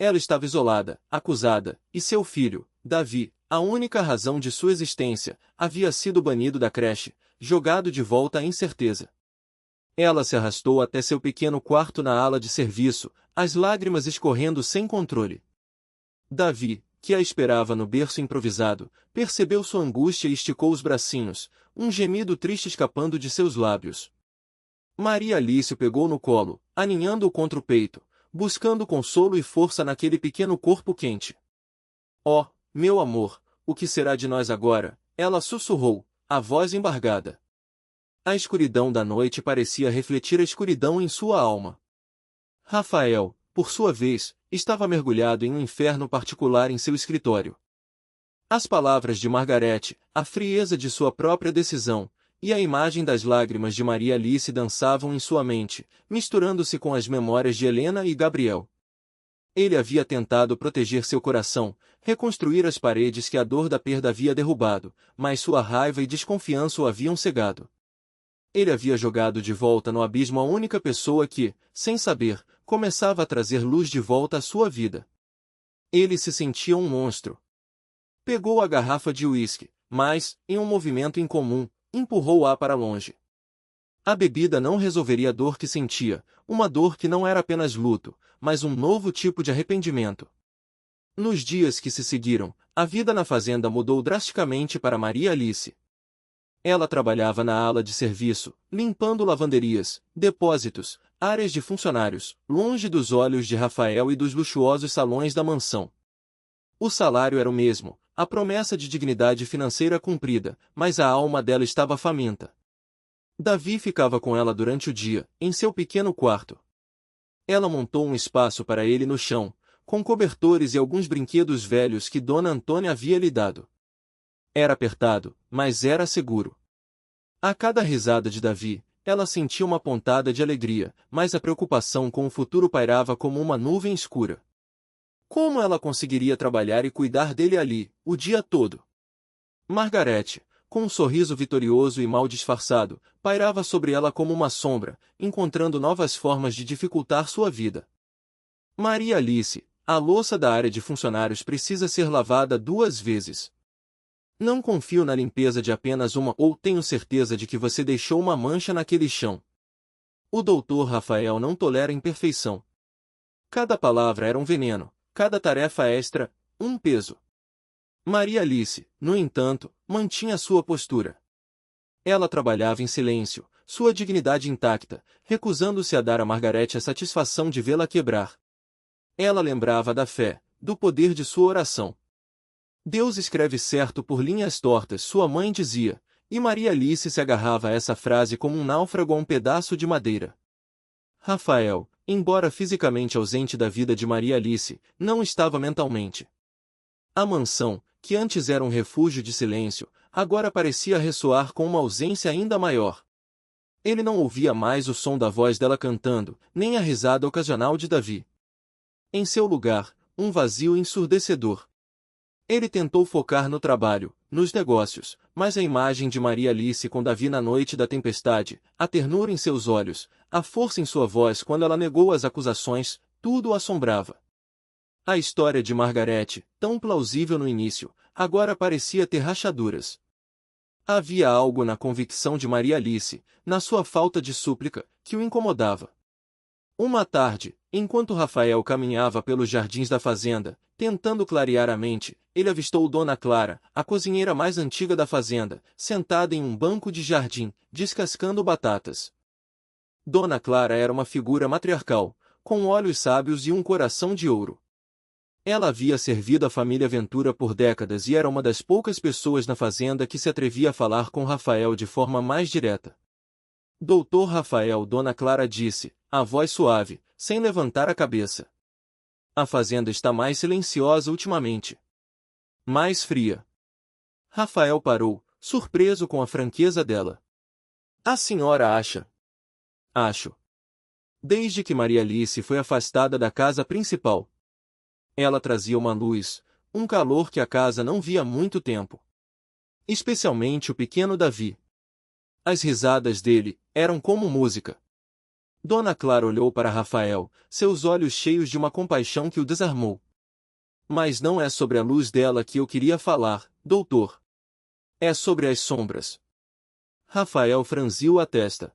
Ela estava isolada, acusada, e seu filho, Davi, a única razão de sua existência, havia sido banido da creche, jogado de volta à incerteza. Ela se arrastou até seu pequeno quarto na ala de serviço, as lágrimas escorrendo sem controle. Davi, que a esperava no berço improvisado, percebeu sua angústia e esticou os bracinhos, um gemido triste escapando de seus lábios. Maria Alice o pegou no colo, aninhando-o contra o peito, buscando consolo e força naquele pequeno corpo quente. Oh, meu amor, o que será de nós agora? Ela sussurrou, a voz embargada. A escuridão da noite parecia refletir a escuridão em sua alma. Rafael, por sua vez, estava mergulhado em um inferno particular em seu escritório. As palavras de Margarete, a frieza de sua própria decisão, e a imagem das lágrimas de Maria Alice dançavam em sua mente, misturando-se com as memórias de Helena e Gabriel. Ele havia tentado proteger seu coração, reconstruir as paredes que a dor da perda havia derrubado, mas sua raiva e desconfiança o haviam cegado. Ele havia jogado de volta no abismo a única pessoa que, sem saber, começava a trazer luz de volta à sua vida. Ele se sentia um monstro. Pegou a garrafa de uísque, mas, em um movimento incomum, empurrou-a para longe. A bebida não resolveria a dor que sentia, uma dor que não era apenas luto, mas um novo tipo de arrependimento. Nos dias que se seguiram, a vida na fazenda mudou drasticamente para Maria Alice. Ela trabalhava na ala de serviço, limpando lavanderias, depósitos, áreas de funcionários, longe dos olhos de Rafael e dos luxuosos salões da mansão. O salário era o mesmo, a promessa de dignidade financeira cumprida, mas a alma dela estava faminta. Davi ficava com ela durante o dia, em seu pequeno quarto. Ela montou um espaço para ele no chão, com cobertores e alguns brinquedos velhos que Dona Antônia havia lhe dado. Era apertado, mas era seguro. A cada risada de Davi, ela sentia uma pontada de alegria, mas a preocupação com o futuro pairava como uma nuvem escura. Como ela conseguiria trabalhar e cuidar dele ali, o dia todo? Margarete, com um sorriso vitorioso e mal disfarçado, pairava sobre ela como uma sombra, encontrando novas formas de dificultar sua vida. Maria Alice, a louça da área de funcionários precisa ser lavada 2 vezes. Não confio na limpeza de apenas uma ou tenho certeza de que você deixou uma mancha naquele chão. O doutor Rafael não tolera imperfeição. Cada palavra era um veneno, cada tarefa extra, um peso. Maria Alice, no entanto, mantinha sua postura. Ela trabalhava em silêncio, sua dignidade intacta, recusando-se a dar a Margarete a satisfação de vê-la quebrar. Ela lembrava da fé, do poder de sua oração. Deus escreve certo por linhas tortas, sua mãe dizia, e Maria Alice se agarrava a essa frase como um náufrago a um pedaço de madeira. Rafael, embora fisicamente ausente da vida de Maria Alice, não estava mentalmente. A mansão, que antes era um refúgio de silêncio, agora parecia ressoar com uma ausência ainda maior. Ele não ouvia mais o som da voz dela cantando, nem a risada ocasional de Davi. Em seu lugar, um vazio ensurdecedor. Ele tentou focar no trabalho, nos negócios, mas a imagem de Maria Alice com Davi na noite da tempestade, a ternura em seus olhos, a força em sua voz quando ela negou as acusações, tudo o assombrava. A história de Margarete, tão plausível no início, agora parecia ter rachaduras. Havia algo na convicção de Maria Alice, na sua falta de súplica, que o incomodava. Uma tarde, enquanto Rafael caminhava pelos jardins da fazenda, tentando clarear a mente, ele avistou Dona Clara, a cozinheira mais antiga da fazenda, sentada em um banco de jardim, descascando batatas. Dona Clara era uma figura matriarcal, com olhos sábios e um coração de ouro. Ela havia servido a família Ventura por décadas e era uma das poucas pessoas na fazenda que se atrevia a falar com Rafael de forma mais direta. Doutor Rafael, Dona Clara disse, a voz suave, sem levantar a cabeça. A fazenda está mais silenciosa ultimamente. Mais fria. Rafael parou, surpreso com a franqueza dela. A senhora acha? Acho. Desde que Maria Alice foi afastada da casa principal. Ela trazia uma luz, um calor que a casa não via há muito tempo. Especialmente o pequeno Davi. As risadas dele eram como música. Dona Clara olhou para Rafael, seus olhos cheios de uma compaixão que o desarmou. Mas não é sobre a luz dela que eu queria falar, doutor. É sobre as sombras. Rafael franziu a testa.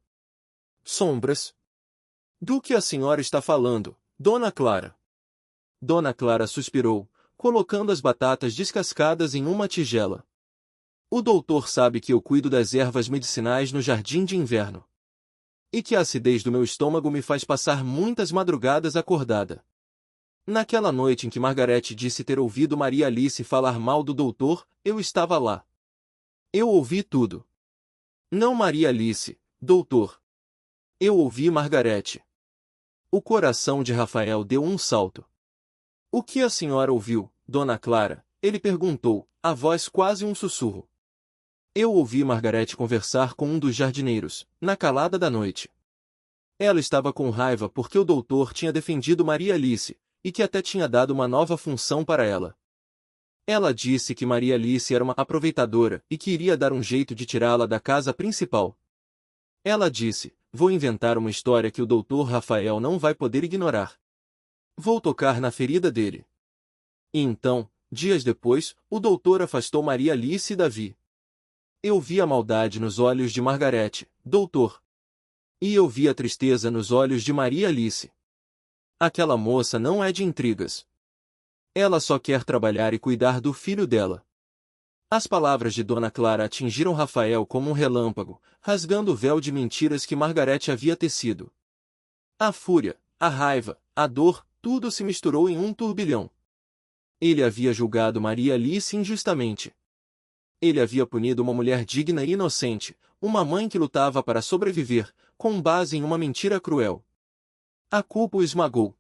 Sombras? Do que a senhora está falando, Dona Clara? Dona Clara suspirou, colocando as batatas descascadas em uma tigela. O doutor sabe que eu cuido das ervas medicinais no jardim de inverno. E que a acidez do meu estômago me faz passar muitas madrugadas acordada. Naquela noite em que Margarete disse ter ouvido Maria Alice falar mal do doutor, eu estava lá. Eu ouvi tudo. Não Maria Alice, doutor. Eu ouvi Margarete. O coração de Rafael deu um salto. O que a senhora ouviu, Dona Clara? Ele perguntou, a voz quase um sussurro. Eu ouvi Margarete conversar com um dos jardineiros, na calada da noite. Ela estava com raiva porque o doutor tinha defendido Maria Alice, e que até tinha dado uma nova função para ela. Ela disse que Maria Alice era uma aproveitadora e que iria dar um jeito de tirá-la da casa principal. Ela disse, vou inventar uma história que o doutor Rafael não vai poder ignorar. Vou tocar na ferida dele. E então, dias depois, o doutor afastou Maria Alice e Davi. Eu vi a maldade nos olhos de Margarete, doutor. E eu vi a tristeza nos olhos de Maria Alice. Aquela moça não é de intrigas. Ela só quer trabalhar e cuidar do filho dela. As palavras de Dona Clara atingiram Rafael como um relâmpago, rasgando o véu de mentiras que Margarete havia tecido. A fúria, a raiva, a dor, tudo se misturou em um turbilhão. Ele havia julgado Maria Alice injustamente. Ele havia punido uma mulher digna e inocente, uma mãe que lutava para sobreviver, com base em uma mentira cruel. A culpa o esmagou.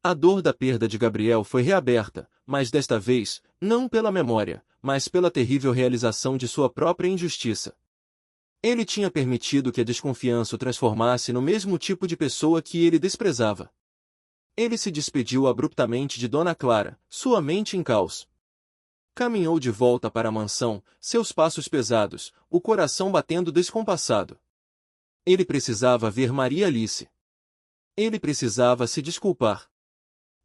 A dor da perda de Gabriel foi reaberta, mas desta vez, não pela memória, mas pela terrível realização de sua própria injustiça. Ele tinha permitido que a desconfiança o transformasse no mesmo tipo de pessoa que ele desprezava. Ele se despediu abruptamente de Dona Clara, sua mente em caos. Caminhou de volta para a mansão, seus passos pesados, o coração batendo descompassado. Ele precisava ver Maria Alice. Ele precisava se desculpar.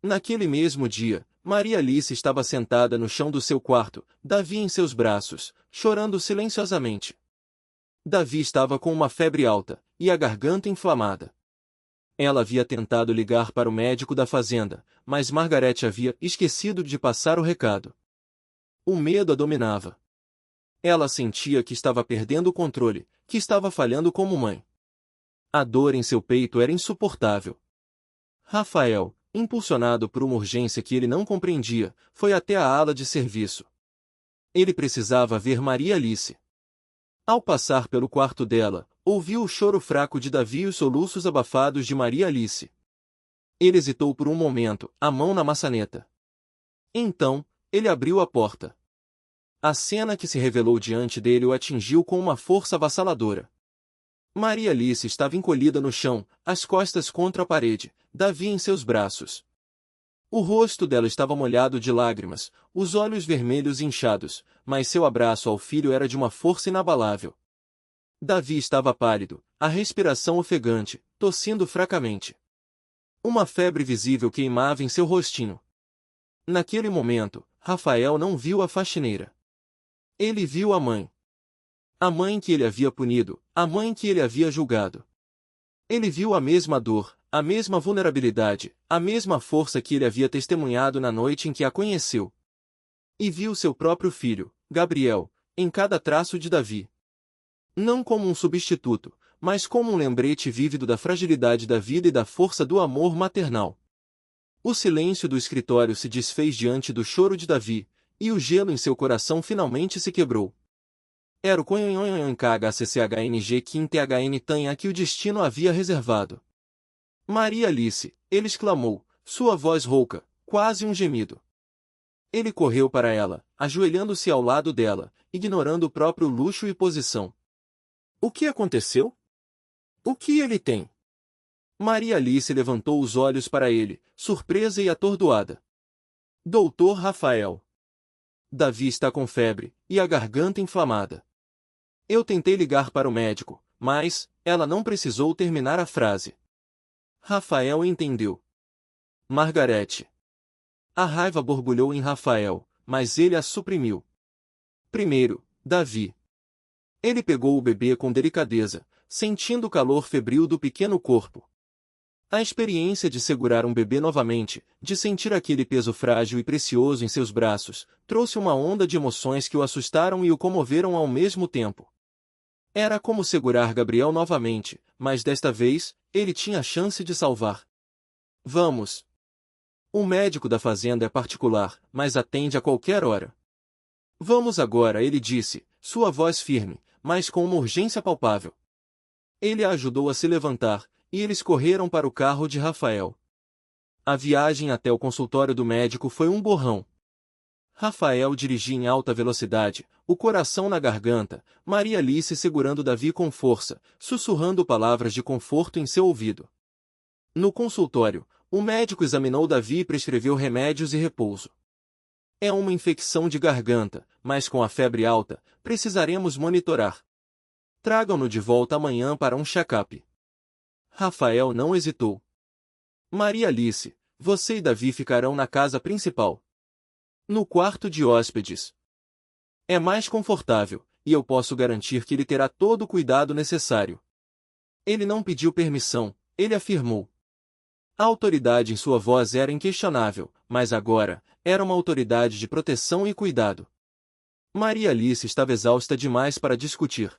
Naquele mesmo dia, Maria Alice estava sentada no chão do seu quarto, Davi em seus braços, chorando silenciosamente. Davi estava com uma febre alta, e a garganta inflamada. Ela havia tentado ligar para o médico da fazenda, mas Margarete havia esquecido de passar o recado. O medo a dominava. Ela sentia que estava perdendo o controle, que estava falhando como mãe. A dor em seu peito era insuportável. Rafael, impulsionado por uma urgência que ele não compreendia, foi até a ala de serviço. Ele precisava ver Maria Alice. Ao passar pelo quarto dela, ouviu o choro fraco de Davi e os soluços abafados de Maria Alice. Ele hesitou por um momento, a mão na maçaneta. Então, ele abriu a porta. A cena que se revelou diante dele o atingiu com uma força avassaladora. Maria Alice estava encolhida no chão, as costas contra a parede, Davi em seus braços. O rosto dela estava molhado de lágrimas, os olhos vermelhos e inchados, mas seu abraço ao filho era de uma força inabalável. Davi estava pálido, a respiração ofegante, tossindo fracamente. Uma febre visível queimava em seu rostinho. Naquele momento, Rafael não viu a faxineira. Ele viu a mãe. A mãe que ele havia punido, a mãe que ele havia julgado. Ele viu a mesma dor, a mesma vulnerabilidade, a mesma força que ele havia testemunhado na noite em que a conheceu. E viu seu próprio filho, Gabriel, em cada traço de Davi. Não como um substituto, mas como um lembrete vívido da fragilidade da vida e da força do amor maternal. O silêncio do escritório se desfez diante do choro de Davi, e o gelo em seu coração finalmente se quebrou. Era o KHCCHNG Quintehn Tanha que o destino havia reservado. Maria Alice, ele exclamou, sua voz rouca, quase um gemido. Ele correu para ela, ajoelhando-se ao lado dela, ignorando o próprio luxo e posição. O que aconteceu? O que ele tem? Maria Alice levantou os olhos para ele, surpresa e atordoada. Doutor Rafael. Davi está com febre, e a garganta inflamada. Eu tentei ligar para o médico, mas ela não precisou terminar a frase. Rafael entendeu. Margarete. A raiva borbulhou em Rafael, mas ele a suprimiu. Primeiro, Davi. Ele pegou o bebê com delicadeza, sentindo o calor febril do pequeno corpo. A experiência de segurar um bebê novamente, de sentir aquele peso frágil e precioso em seus braços, trouxe uma onda de emoções que o assustaram e o comoveram ao mesmo tempo. Era como segurar Gabriel novamente, mas desta vez, ele tinha a chance de salvar. Vamos. O médico da fazenda é particular, mas atende a qualquer hora. Vamos agora, ele disse, sua voz firme, mas com uma urgência palpável. Ele a ajudou a se levantar, e eles correram para o carro de Rafael. A viagem até o consultório do médico foi um borrão. Rafael dirigia em alta velocidade, o coração na garganta, Maria Alice segurando Davi com força, sussurrando palavras de conforto em seu ouvido. No consultório, o médico examinou Davi e prescreveu remédios e repouso. É uma infecção de garganta, mas com a febre alta, precisaremos monitorar. Tragam-no de volta amanhã para um check-up. Rafael não hesitou. Maria Alice, você e Davi ficarão na casa principal. No quarto de hóspedes. É mais confortável, e eu posso garantir que ele terá todo o cuidado necessário. Ele não pediu permissão, ele afirmou. A autoridade em sua voz era inquestionável, mas agora, era uma autoridade de proteção e cuidado. Maria Alice estava exausta demais para discutir.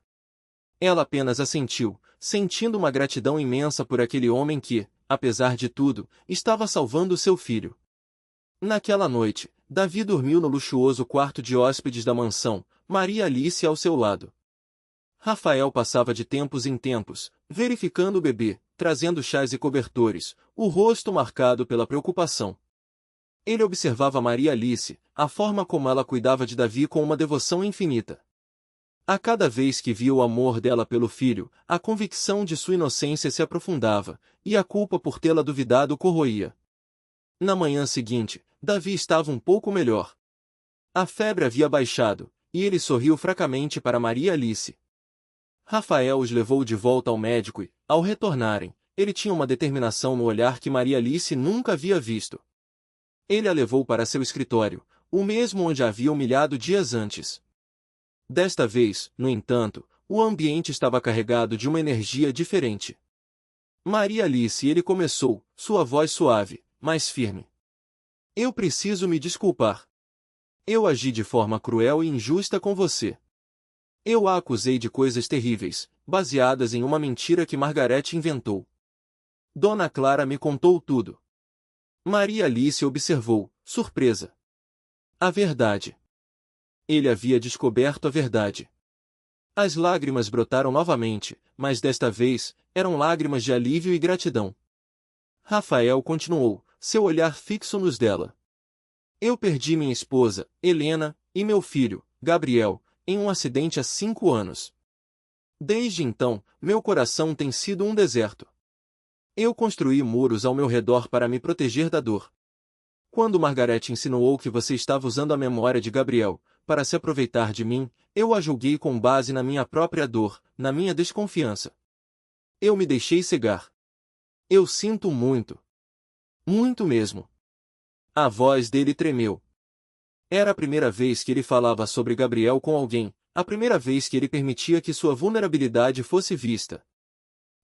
Ela apenas assentiu, sentindo uma gratidão imensa por aquele homem que, apesar de tudo, estava salvando seu filho. Naquela noite, Davi dormiu no luxuoso quarto de hóspedes da mansão, Maria Alice ao seu lado. Rafael passava de tempos em tempos, verificando o bebê, trazendo chás e cobertores, o rosto marcado pela preocupação. Ele observava Maria Alice, a forma como ela cuidava de Davi com uma devoção infinita. A cada vez que via o amor dela pelo filho, a convicção de sua inocência se aprofundava, e a culpa por tê-la duvidado o corroía. Na manhã seguinte, Davi estava um pouco melhor. A febre havia baixado, e ele sorriu fracamente para Maria Alice. Rafael os levou de volta ao médico e, ao retornarem, ele tinha uma determinação no olhar que Maria Alice nunca havia visto. Ele a levou para seu escritório, o mesmo onde a havia humilhado dias antes. Desta vez, no entanto, o ambiente estava carregado de uma energia diferente. Maria Alice, ele começou, sua voz suave, mas firme. Eu preciso me desculpar. Eu agi de forma cruel e injusta com você. Eu a acusei de coisas terríveis, baseadas em uma mentira que Margarete inventou. Dona Clara me contou tudo. Maria Alice observou, surpresa. A verdade. Ele havia descoberto a verdade. As lágrimas brotaram novamente, mas desta vez, eram lágrimas de alívio e gratidão. Rafael continuou, seu olhar fixo nos dela. Eu perdi minha esposa, Helena, e meu filho, Gabriel, em um acidente há 5 anos. Desde então, meu coração tem sido um deserto. Eu construí muros ao meu redor para me proteger da dor. Quando Margarete insinuou que você estava usando a memória de Gabriel para se aproveitar de mim, eu a julguei com base na minha própria dor, na minha desconfiança. Eu me deixei cegar. Eu sinto muito. Muito mesmo. A voz dele tremeu. Era a primeira vez que ele falava sobre Gabriel com alguém, a primeira vez que ele permitia que sua vulnerabilidade fosse vista.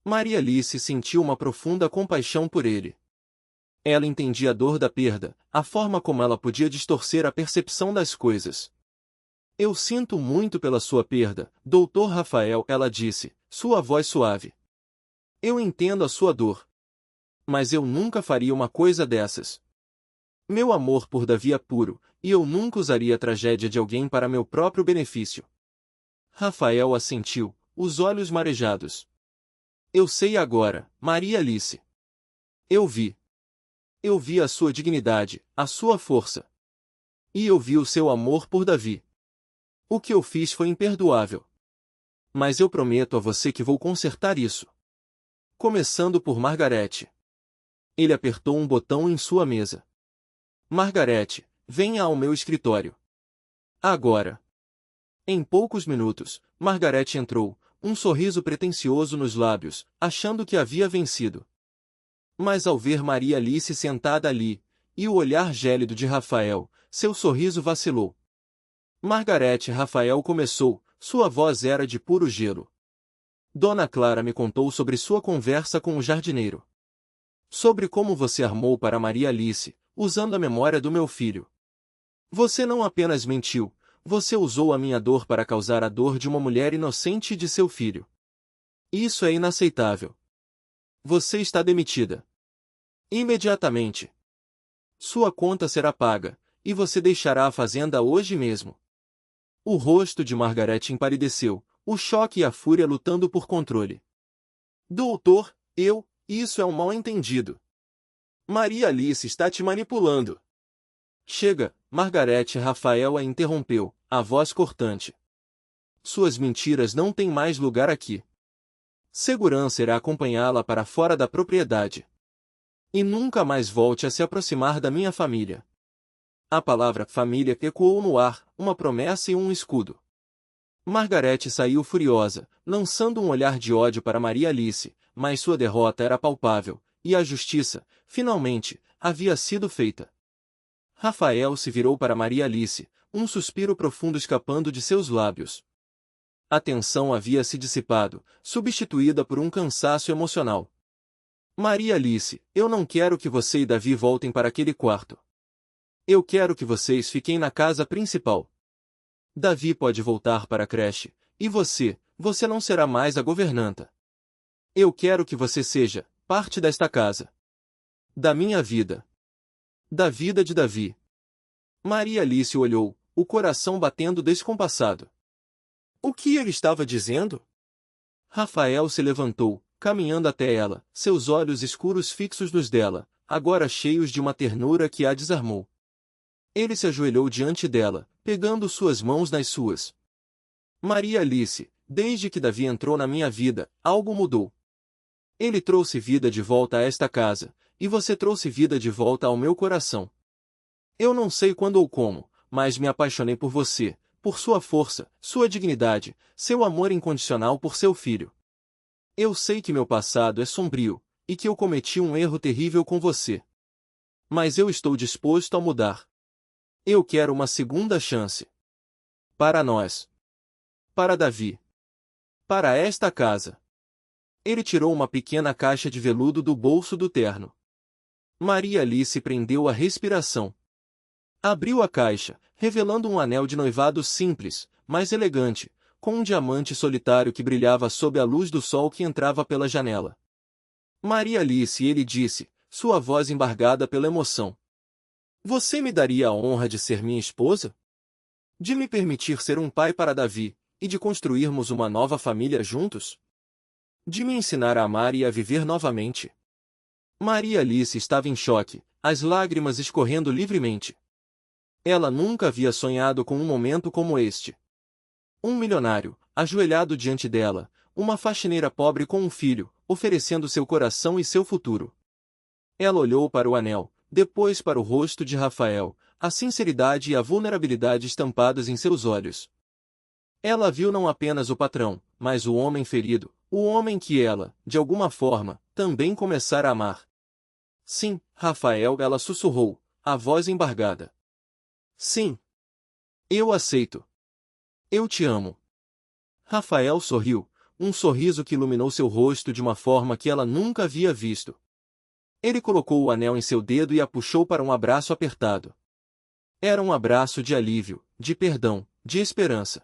Maria Alice sentiu uma profunda compaixão por ele. Ela entendia a dor da perda, a forma como ela podia distorcer a percepção das coisas. Eu sinto muito pela sua perda, Dr. Rafael, ela disse, sua voz suave. Eu entendo a sua dor. Mas eu nunca faria uma coisa dessas. Meu amor por Davi é puro, e eu nunca usaria a tragédia de alguém para meu próprio benefício. Rafael assentiu, os olhos marejados. Eu sei agora, Maria Alice. Eu vi. Eu vi a sua dignidade, a sua força. E eu vi o seu amor por Davi. O que eu fiz foi imperdoável. Mas eu prometo a você que vou consertar isso. Começando por Margarete. Ele apertou um botão em sua mesa. Margarete, venha ao meu escritório. Agora. Em poucos minutos, Margarete entrou, um sorriso pretensioso nos lábios, achando que havia vencido. Mas ao ver Maria Alice sentada ali, e o olhar gélido de Rafael, seu sorriso vacilou. Margarete, Rafael começou, sua voz era de puro gelo. Dona Clara me contou sobre sua conversa com o jardineiro. Sobre como você armou para Maria Alice, usando a memória do meu filho. Você não apenas mentiu, você usou a minha dor para causar a dor de uma mulher inocente e de seu filho. Isso é inaceitável. Você está demitida. Imediatamente. Sua conta será paga, e você deixará a fazenda hoje mesmo. O rosto de Margaret empalideceu, o choque e a fúria lutando por controle. Doutor, isso é um mal-entendido. Maria Alice está te manipulando. Chega, Margarete. Rafael a interrompeu, a voz cortante. Suas mentiras não têm mais lugar aqui. Segurança irá acompanhá-la para fora da propriedade. E nunca mais volte a se aproximar da minha família. A palavra família ecoou no ar, uma promessa e um escudo. Margarete saiu furiosa, lançando um olhar de ódio para Maria Alice, mas sua derrota era palpável, e a justiça, finalmente, havia sido feita. Rafael se virou para Maria Alice, um suspiro profundo escapando de seus lábios. A tensão havia se dissipado, substituída por um cansaço emocional. Maria Alice, eu não quero que você e Davi voltem para aquele quarto. Eu quero que vocês fiquem na casa principal. Davi pode voltar para a creche, e você não será mais a governanta. Eu quero que você seja parte desta casa. Da minha vida. Da vida de Davi. Maria Alice olhou, o coração batendo descompassado. O que ele estava dizendo? Rafael se levantou, caminhando até ela, seus olhos escuros fixos nos dela, agora cheios de uma ternura que a desarmou. Ele se ajoelhou diante dela, pegando suas mãos nas suas. Maria Alice, desde que Davi entrou na minha vida, algo mudou. Ele trouxe vida de volta a esta casa, e você trouxe vida de volta ao meu coração. Eu não sei quando ou como, mas me apaixonei por você, por sua força, sua dignidade, seu amor incondicional por seu filho. Eu sei que meu passado é sombrio, e que eu cometi um erro terrível com você. Mas eu estou disposto a mudar. Eu quero uma segunda chance. Para nós. Para Davi. Para esta casa. Ele tirou uma pequena caixa de veludo do bolso do terno. Maria Alice prendeu a respiração. Abriu a caixa, revelando um anel de noivado simples, mas elegante, com um diamante solitário que brilhava sob a luz do sol que entrava pela janela. Maria Alice, ele disse, sua voz embargada pela emoção. Você me daria a honra de ser minha esposa? De me permitir ser um pai para Davi, e de construirmos uma nova família juntos? De me ensinar a amar e a viver novamente? Maria Alice estava em choque, as lágrimas escorrendo livremente. Ela nunca havia sonhado com um momento como este. Um milionário, ajoelhado diante dela, uma faxineira pobre com um filho, oferecendo seu coração e seu futuro. Ela olhou para o anel, depois para o rosto de Rafael, a sinceridade e a vulnerabilidade estampadas em seus olhos. Ela viu não apenas o patrão, mas o homem ferido, o homem que ela, de alguma forma, também começara a amar. Sim, Rafael, ela sussurrou, a voz embargada. Sim. Eu aceito. Eu te amo. Rafael sorriu, um sorriso que iluminou seu rosto de uma forma que ela nunca havia visto. Ele colocou o anel em seu dedo e a puxou para um abraço apertado. Era um abraço de alívio, de perdão, de esperança.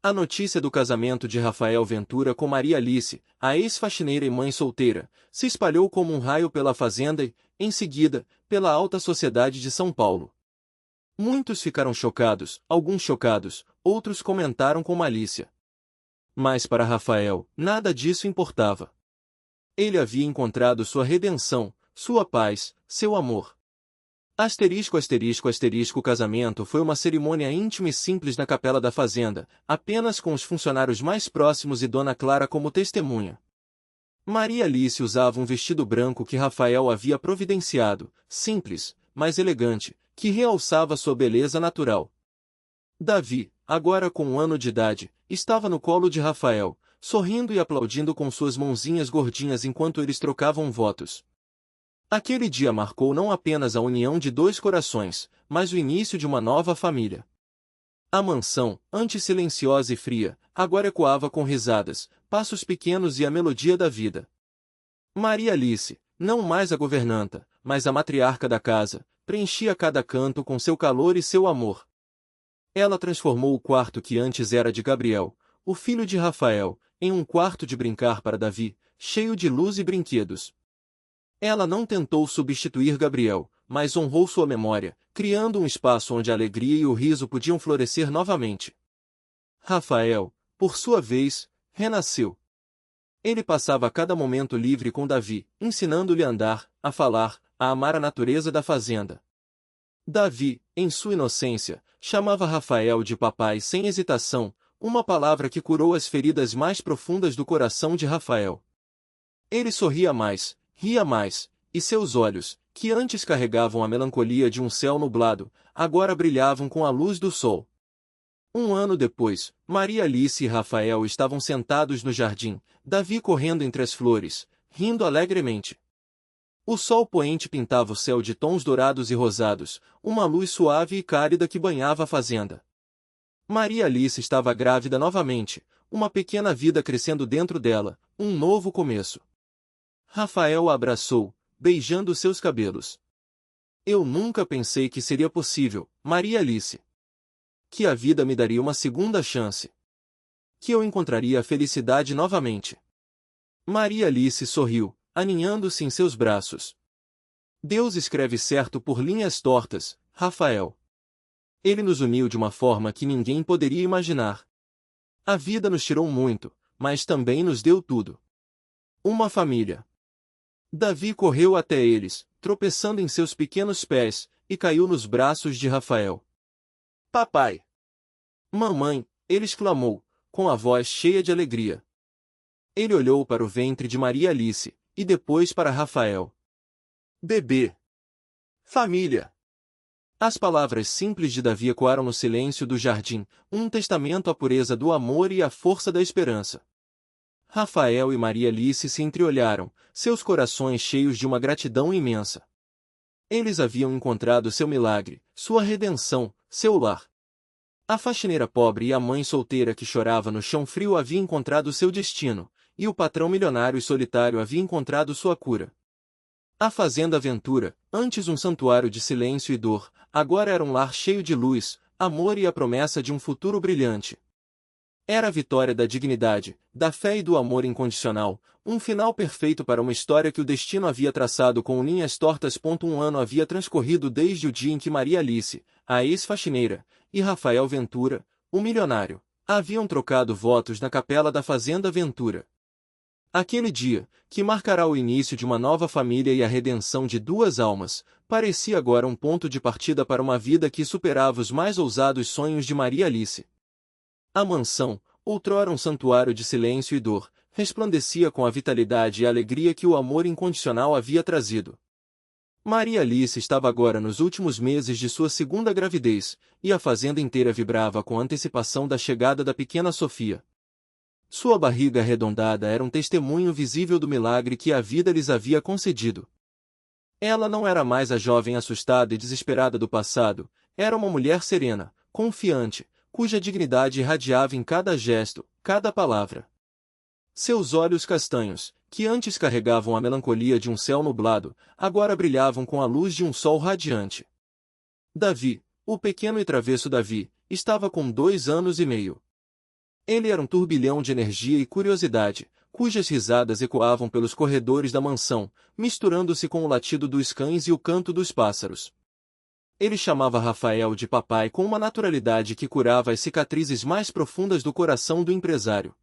A notícia do casamento de Rafael Ventura com Maria Alice, a ex-faxineira e mãe solteira, se espalhou como um raio pela fazenda e, em seguida, pela alta sociedade de São Paulo. Muitos ficaram chocados, alguns chocados, outros comentaram com malícia. Mas para Rafael, nada disso importava. Ele havia encontrado sua redenção, sua paz, seu amor. O casamento foi uma cerimônia íntima e simples na capela da fazenda, apenas com os funcionários mais próximos e Dona Clara como testemunha. Maria Alice usava um vestido branco que Rafael havia providenciado, simples, mas elegante, que realçava sua beleza natural. Davi, agora com 1 ano de idade, estava no colo de Rafael, sorrindo e aplaudindo com suas mãozinhas gordinhas enquanto eles trocavam votos. Aquele dia marcou não apenas a união de dois corações, mas o início de uma nova família. A mansão, antes silenciosa e fria, agora ecoava com risadas, passos pequenos e a melodia da vida. Maria Alice, não mais a governanta, mas a matriarca da casa, preenchia cada canto com seu calor e seu amor. Ela transformou o quarto que antes era de Gabriel, o filho de Rafael, em um quarto de brincar para Davi, cheio de luz e brinquedos. Ela não tentou substituir Gabriel, mas honrou sua memória, criando um espaço onde a alegria e o riso podiam florescer novamente. Rafael, por sua vez, renasceu. Ele passava cada momento livre com Davi, ensinando-lhe a andar, a falar, a amar a natureza da fazenda. Davi, em sua inocência, chamava Rafael de papai sem hesitação, uma palavra que curou as feridas mais profundas do coração de Rafael. Ele sorria mais, ria mais, e seus olhos, que antes carregavam a melancolia de um céu nublado, agora brilhavam com a luz do sol. Um ano depois, Maria Alice e Rafael estavam sentados no jardim, Davi correndo entre as flores, rindo alegremente. O sol poente pintava o céu de tons dourados e rosados, uma luz suave e cálida que banhava a fazenda. Maria Alice estava grávida novamente, uma pequena vida crescendo dentro dela, um novo começo. Rafael a abraçou, beijando seus cabelos. Eu nunca pensei que seria possível, Maria Alice. Que a vida me daria uma segunda chance. Que eu encontraria a felicidade novamente. Maria Alice sorriu, aninhando-se em seus braços. Deus escreve certo por linhas tortas, Rafael. Ele nos uniu de uma forma que ninguém poderia imaginar. A vida nos tirou muito, mas também nos deu tudo. Uma família. Davi correu até eles, tropeçando em seus pequenos pés, e caiu nos braços de Rafael. Papai! Mamãe! Ele exclamou, com a voz cheia de alegria. Ele olhou para o ventre de Maria Alice, e depois para Rafael. Bebê! Família! As palavras simples de Davi ecoaram no silêncio do jardim, um testamento à pureza do amor e à força da esperança. Rafael e Maria Alice se entreolharam, seus corações cheios de uma gratidão imensa. Eles haviam encontrado seu milagre, sua redenção, seu lar. A faxineira pobre e a mãe solteira que chorava no chão frio haviam encontrado seu destino, e o patrão milionário e solitário havia encontrado sua cura. A fazenda Ventura, antes um santuário de silêncio e dor, agora era um lar cheio de luz, amor e a promessa de um futuro brilhante. Era a vitória da dignidade, da fé e do amor incondicional, um final perfeito para uma história que o destino havia traçado com linhas tortas. Um ano havia transcorrido desde o dia em que Maria Alice, a ex-faxineira, e Rafael Ventura, o milionário, haviam trocado votos na capela da fazenda Ventura. Aquele dia, que marcará o início de uma nova família e a redenção de duas almas, parecia agora um ponto de partida para uma vida que superava os mais ousados sonhos de Maria Alice. A mansão, outrora um santuário de silêncio e dor, resplandecia com a vitalidade e alegria que o amor incondicional havia trazido. Maria Alice estava agora nos últimos meses de sua segunda gravidez, e a fazenda inteira vibrava com a antecipação da chegada da pequena Sofia. Sua barriga arredondada era um testemunho visível do milagre que a vida lhes havia concedido. Ela não era mais a jovem assustada e desesperada do passado, era uma mulher serena, confiante, cuja dignidade irradiava em cada gesto, cada palavra. Seus olhos castanhos, que antes carregavam a melancolia de um céu nublado, agora brilhavam com a luz de um sol radiante. Davi, o pequeno e travesso Davi, estava com 2 anos e meio. Ele era um turbilhão de energia e curiosidade, cujas risadas ecoavam pelos corredores da mansão, misturando-se com o latido dos cães e o canto dos pássaros. Ele chamava Rafael de papai com uma naturalidade que curava as cicatrizes mais profundas do coração do empresário.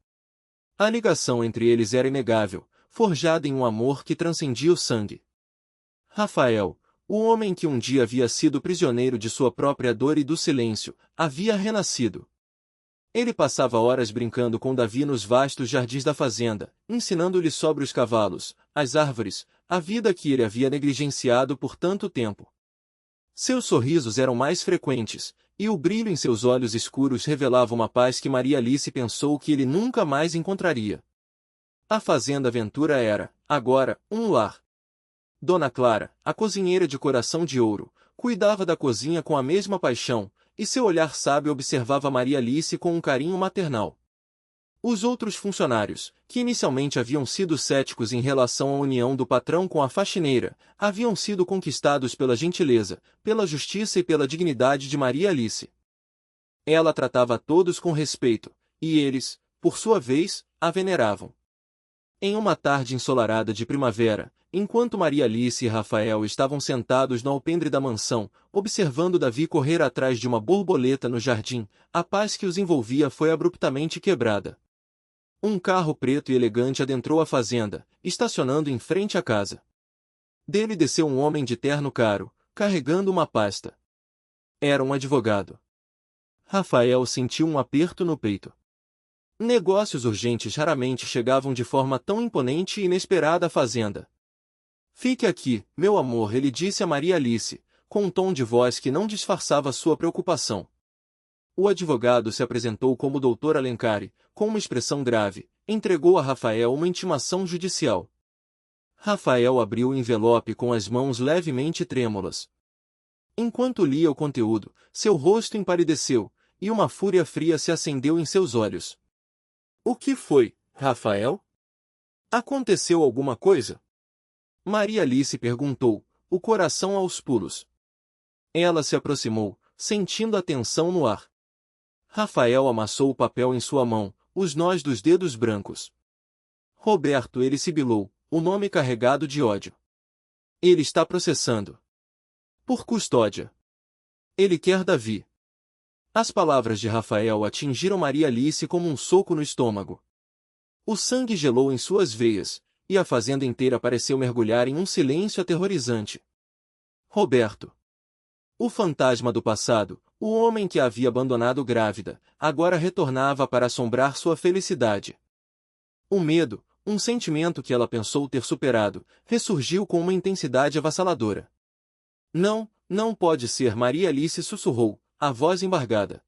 A ligação entre eles era inegável, forjada em um amor que transcendia o sangue. Rafael, o homem que um dia havia sido prisioneiro de sua própria dor e do silêncio, havia renascido. Ele passava horas brincando com Davi nos vastos jardins da fazenda, ensinando-lhe sobre os cavalos, as árvores, a vida que ele havia negligenciado por tanto tempo. Seus sorrisos eram mais frequentes, e o brilho em seus olhos escuros revelava uma paz que Maria Alice pensou que ele nunca mais encontraria. A fazenda Ventura era, agora, um lar. Dona Clara, a cozinheira de coração de ouro, cuidava da cozinha com a mesma paixão, e seu olhar sábio observava Maria Alice com um carinho maternal. Os outros funcionários, que inicialmente haviam sido céticos em relação à união do patrão com a faxineira, haviam sido conquistados pela gentileza, pela justiça e pela dignidade de Maria Alice. Ela tratava a todos com respeito, e eles, por sua vez, a veneravam. Em uma tarde ensolarada de primavera, enquanto Maria Alice e Rafael estavam sentados no alpendre da mansão, observando Davi correr atrás de uma borboleta no jardim, a paz que os envolvia foi abruptamente quebrada. Um carro preto e elegante adentrou a fazenda, estacionando em frente à casa. Dele desceu um homem de terno caro, carregando uma pasta. Era um advogado. Rafael sentiu um aperto no peito. Negócios urgentes raramente chegavam de forma tão imponente e inesperada à fazenda. Fique aqui, meu amor, ele disse a Maria Alice, com um tom de voz que não disfarçava sua preocupação. O advogado se apresentou como Dr. Alencar e, com uma expressão grave, entregou a Rafael uma intimação judicial. Rafael abriu o envelope com as mãos levemente trêmulas. Enquanto lia o conteúdo, seu rosto empalideceu, e uma fúria fria se acendeu em seus olhos. O que foi, Rafael? Aconteceu alguma coisa? Maria Alice perguntou, o coração aos pulos. Ela se aproximou, sentindo a tensão no ar. Rafael amassou o papel em sua mão, os nós dos dedos brancos. Roberto, ele sibilou, o nome carregado de ódio. Ele está processando. Por custódia. Ele quer Davi. As palavras de Rafael atingiram Maria Alice como um soco no estômago. O sangue gelou em suas veias, e a fazenda inteira pareceu mergulhar em um silêncio aterrorizante. Roberto. O fantasma do passado, o homem que a havia abandonado grávida, agora retornava para assombrar sua felicidade. O medo, um sentimento que ela pensou ter superado, ressurgiu com uma intensidade avassaladora. Não, não pode ser, Maria Alice sussurrou, a voz embargada.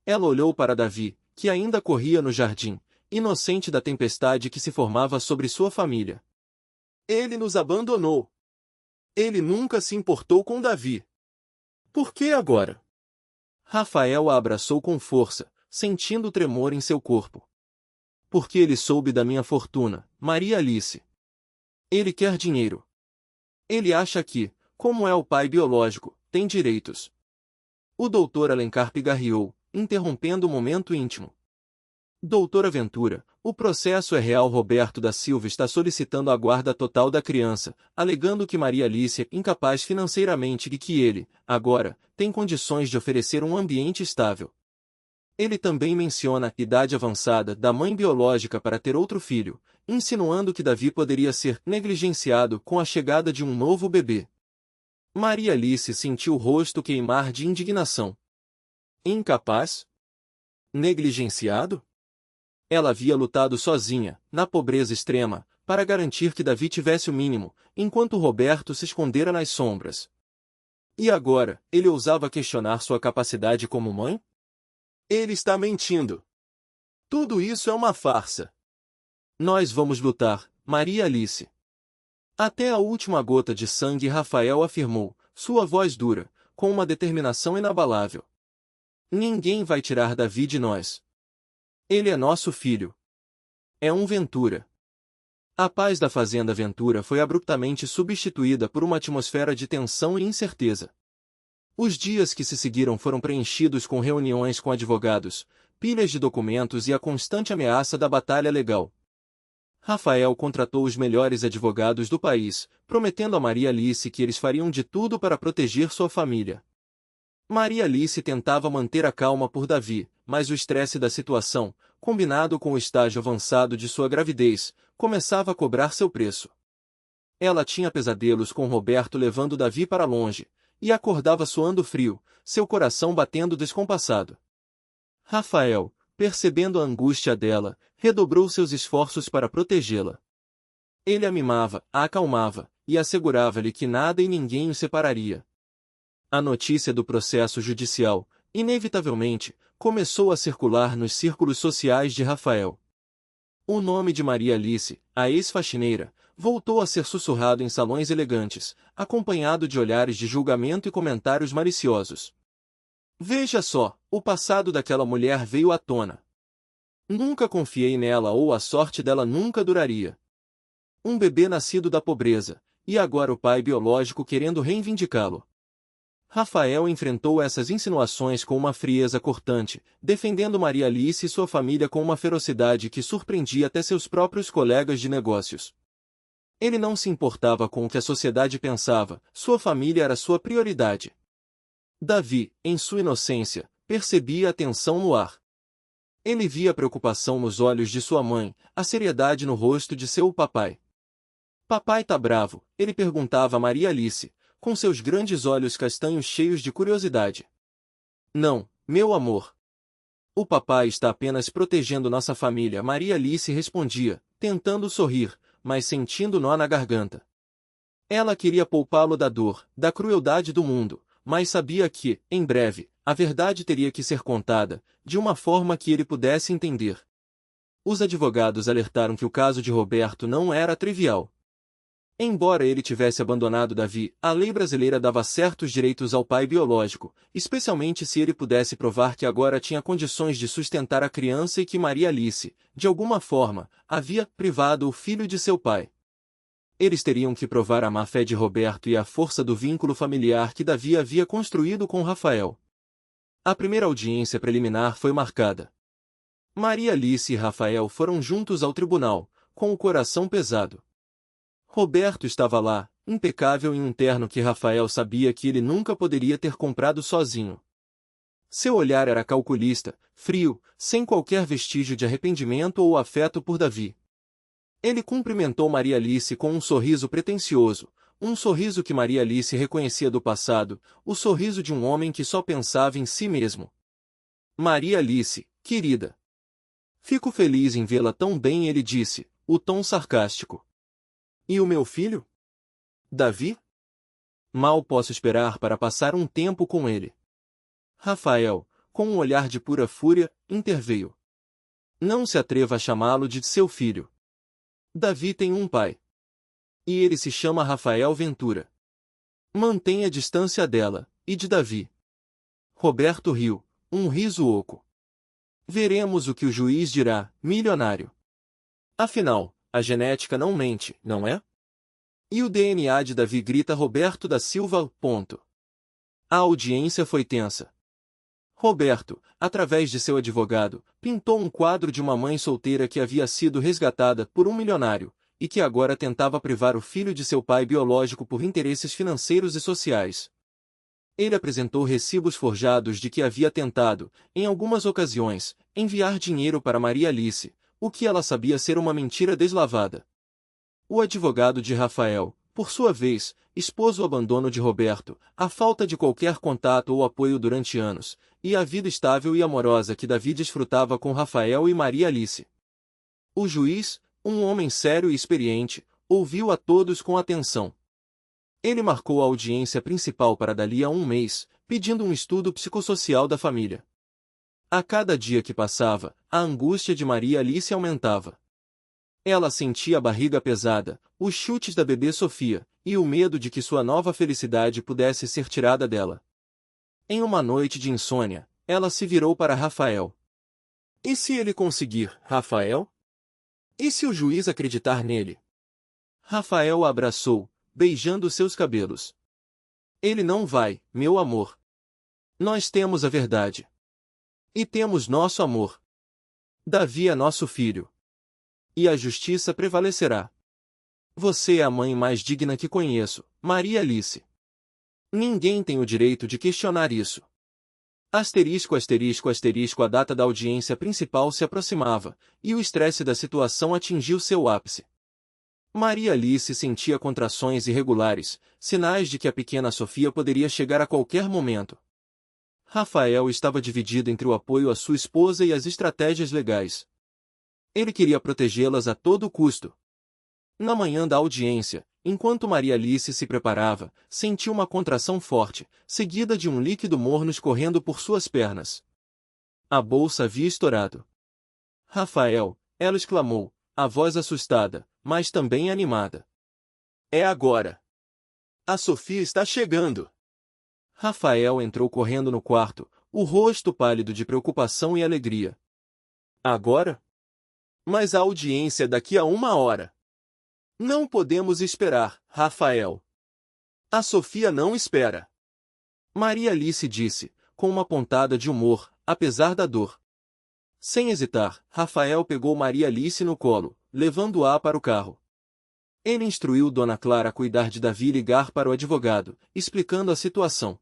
Ela olhou para Davi, que ainda corria no jardim, inocente da tempestade que se formava sobre sua família. Ele nos abandonou. Ele nunca se importou com Davi. Por que agora? Rafael a abraçou com força, sentindo tremor em seu corpo. Porque ele soube da minha fortuna, Maria Alice. Ele quer dinheiro. Ele acha que, como é o pai biológico, tem direitos. O doutor Alencar pigarreou, interrompendo o momento íntimo. Doutora Ventura, o processo é real. Roberto da Silva está solicitando a guarda total da criança, alegando que Maria Alice é incapaz financeiramente e que ele, agora, tem condições de oferecer um ambiente estável. Ele também menciona a idade avançada da mãe biológica para ter outro filho, insinuando que Davi poderia ser negligenciado com a chegada de um novo bebê. Maria Alice sentiu o rosto queimar de indignação. Incapaz? Negligenciado? Ela havia lutado sozinha, na pobreza extrema, para garantir que Davi tivesse o mínimo, enquanto Roberto se escondera nas sombras. E agora, ele ousava questionar sua capacidade como mãe? Ele está mentindo. Tudo isso é uma farsa. Nós vamos lutar, Maria Alice. Até a última gota de sangue, Rafael afirmou, sua voz dura, com uma determinação inabalável. Ninguém vai tirar Davi de nós. Ele é nosso filho. É um Ventura. A paz da fazenda Ventura foi abruptamente substituída por uma atmosfera de tensão e incerteza. Os dias que se seguiram foram preenchidos com reuniões com advogados, pilhas de documentos e a constante ameaça da batalha legal. Rafael contratou os melhores advogados do país, prometendo a Maria Alice que eles fariam de tudo para proteger sua família. Maria Alice tentava manter a calma por Davi, mas o estresse da situação, combinado com o estágio avançado de sua gravidez, começava a cobrar seu preço. Ela tinha pesadelos com Roberto levando Davi para longe, e acordava suando frio, seu coração batendo descompassado. Rafael, percebendo a angústia dela, redobrou seus esforços para protegê-la. Ele a mimava, a acalmava, e assegurava-lhe que nada e ninguém o separaria. A notícia do processo judicial, inevitavelmente, começou a circular nos círculos sociais de Rafael. O nome de Maria Alice, a ex-faxineira, voltou a ser sussurrado em salões elegantes, acompanhado de olhares de julgamento e comentários maliciosos. Veja só, o passado daquela mulher veio à tona. Nunca confiei nela ou a sorte dela nunca duraria. Um bebê nascido da pobreza, e agora o pai biológico querendo reivindicá-lo. Rafael enfrentou essas insinuações com uma frieza cortante, defendendo Maria Alice e sua família com uma ferocidade que surpreendia até seus próprios colegas de negócios. Ele não se importava com o que a sociedade pensava, sua família era sua prioridade. Davi, em sua inocência, percebia a tensão no ar. Ele via a preocupação nos olhos de sua mãe, a seriedade no rosto de seu papai. Papai tá bravo, ele perguntava a Maria Alice, com seus grandes olhos castanhos cheios de curiosidade. Não, meu amor. O papai está apenas protegendo nossa família, Maria Alice respondia, tentando sorrir, mas sentindo nó na garganta. Ela queria poupá-lo da dor, da crueldade do mundo, mas sabia que, em breve, a verdade teria que ser contada, de uma forma que ele pudesse entender. Os advogados alertaram que o caso de Roberto não era trivial. Embora ele tivesse abandonado Davi, a lei brasileira dava certos direitos ao pai biológico, especialmente se ele pudesse provar que agora tinha condições de sustentar a criança e que Maria Alice, de alguma forma, havia privado o filho de seu pai. Eles teriam que provar a má-fé de Roberto e a força do vínculo familiar que Davi havia construído com Rafael. A primeira audiência preliminar foi marcada. Maria Alice e Rafael foram juntos ao tribunal, com o coração pesado. Roberto estava lá, impecável em um terno que Rafael sabia que ele nunca poderia ter comprado sozinho. Seu olhar era calculista, frio, sem qualquer vestígio de arrependimento ou afeto por Davi. Ele cumprimentou Maria Alice com um sorriso pretensioso, um sorriso que Maria Alice reconhecia do passado, o sorriso de um homem que só pensava em si mesmo. Maria Alice, querida. Fico feliz em vê-la tão bem, ele disse, o tom sarcástico. E o meu filho? Davi? Mal posso esperar para passar um tempo com ele. Rafael, com um olhar de pura fúria, interveio. Não se atreva a chamá-lo de seu filho. Davi tem um pai. E ele se chama Rafael Ventura. Mantenha a distância dela, e de Davi. Roberto riu, um riso oco. Veremos o que o juiz dirá, milionário. Afinal, a genética não mente, não é? E o DNA de Davi, grita Roberto da Silva, ponto. A audiência foi tensa. Roberto, através de seu advogado, pintou um quadro de uma mãe solteira que havia sido resgatada por um milionário, e que agora tentava privar o filho de seu pai biológico por interesses financeiros e sociais. Ele apresentou recibos forjados de que havia tentado, em algumas ocasiões, enviar dinheiro para Maria Alice, o que ela sabia ser uma mentira deslavada. O advogado de Rafael, por sua vez, expôs o abandono de Roberto, a falta de qualquer contato ou apoio durante anos, e a vida estável e amorosa que Davi desfrutava com Rafael e Maria Alice. O juiz, um homem sério e experiente, ouviu a todos com atenção. Ele marcou a audiência principal para dali a um mês, pedindo um estudo psicossocial da família. A cada dia que passava, a angústia de Maria Alice aumentava. Ela sentia a barriga pesada, os chutes da bebê Sofia, e o medo de que sua nova felicidade pudesse ser tirada dela. Em uma noite de insônia, ela se virou para Rafael. E se ele conseguir, Rafael? E se o juiz acreditar nele? Rafael o abraçou, beijando seus cabelos. Ele não vai, meu amor. Nós temos a verdade. E temos nosso amor. Davi é nosso filho. E a justiça prevalecerá. Você é a mãe mais digna que conheço, Maria Alice. Ninguém tem o direito de questionar isso. Asterisco, asterisco, asterisco. A data da audiência principal se aproximava, e o estresse da situação atingiu seu ápice. Maria Alice sentia contrações irregulares, sinais de que a pequena Sofia poderia chegar a qualquer momento. Rafael estava dividido entre o apoio à sua esposa e as estratégias legais. Ele queria protegê-las a todo custo. Na manhã da audiência, enquanto Maria Alice se preparava, sentiu uma contração forte, seguida de um líquido morno escorrendo por suas pernas. A bolsa havia estourado. Rafael, ela exclamou, a voz assustada, mas também animada. É agora. A Sofia está chegando. Rafael entrou correndo no quarto, o rosto pálido de preocupação e alegria. Agora? Mas a audiência é daqui a 1 hora. Não podemos esperar, Rafael. A Sofia não espera. Maria Alice disse, com uma pontada de humor, apesar da dor. Sem hesitar, Rafael pegou Maria Alice no colo, levando-a para o carro. Ele instruiu Dona Clara a cuidar de Davi e ligar para o advogado, explicando a situação.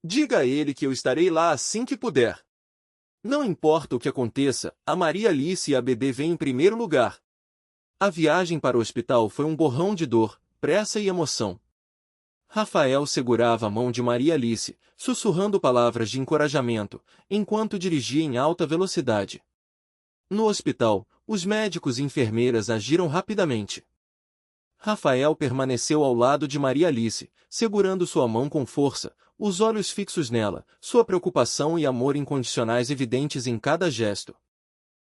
Diga a ele que eu estarei lá assim que puder. Não importa o que aconteça, a Maria Alice e a bebê vêm em primeiro lugar. A viagem para o hospital foi um borrão de dor, pressa e emoção. Rafael segurava a mão de Maria Alice, sussurrando palavras de encorajamento, enquanto dirigia em alta velocidade. No hospital, os médicos e enfermeiras agiram rapidamente. Rafael permaneceu ao lado de Maria Alice, segurando sua mão com força, os olhos fixos nela, sua preocupação e amor incondicionais evidentes em cada gesto.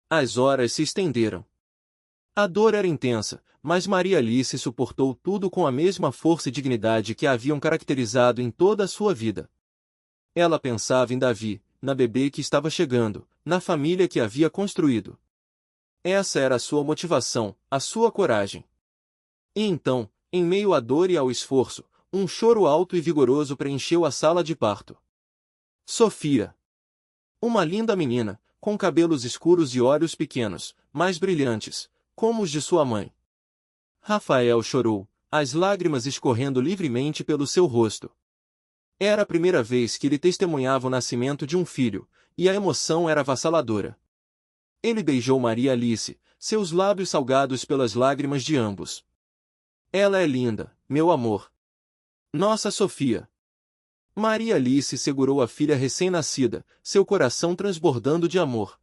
As horas se estenderam. A dor era intensa, mas Maria Alice suportou tudo com a mesma força e dignidade que a haviam caracterizado em toda a sua vida. Ela pensava em Davi, na bebê que estava chegando, na família que havia construído. Essa era a sua motivação, a sua coragem. E então, em meio à dor e ao esforço, um choro alto e vigoroso preencheu a sala de parto. Sofia. Uma linda menina, com cabelos escuros e olhos pequenos, mais brilhantes, como os de sua mãe. Rafael chorou, as lágrimas escorrendo livremente pelo seu rosto. Era a primeira vez que ele testemunhava o nascimento de um filho, e a emoção era avassaladora. Ele beijou Maria Alice, seus lábios salgados pelas lágrimas de ambos. Ela é linda, meu amor. Nossa Sofia. Maria Alice segurou a filha recém-nascida, seu coração transbordando de amor.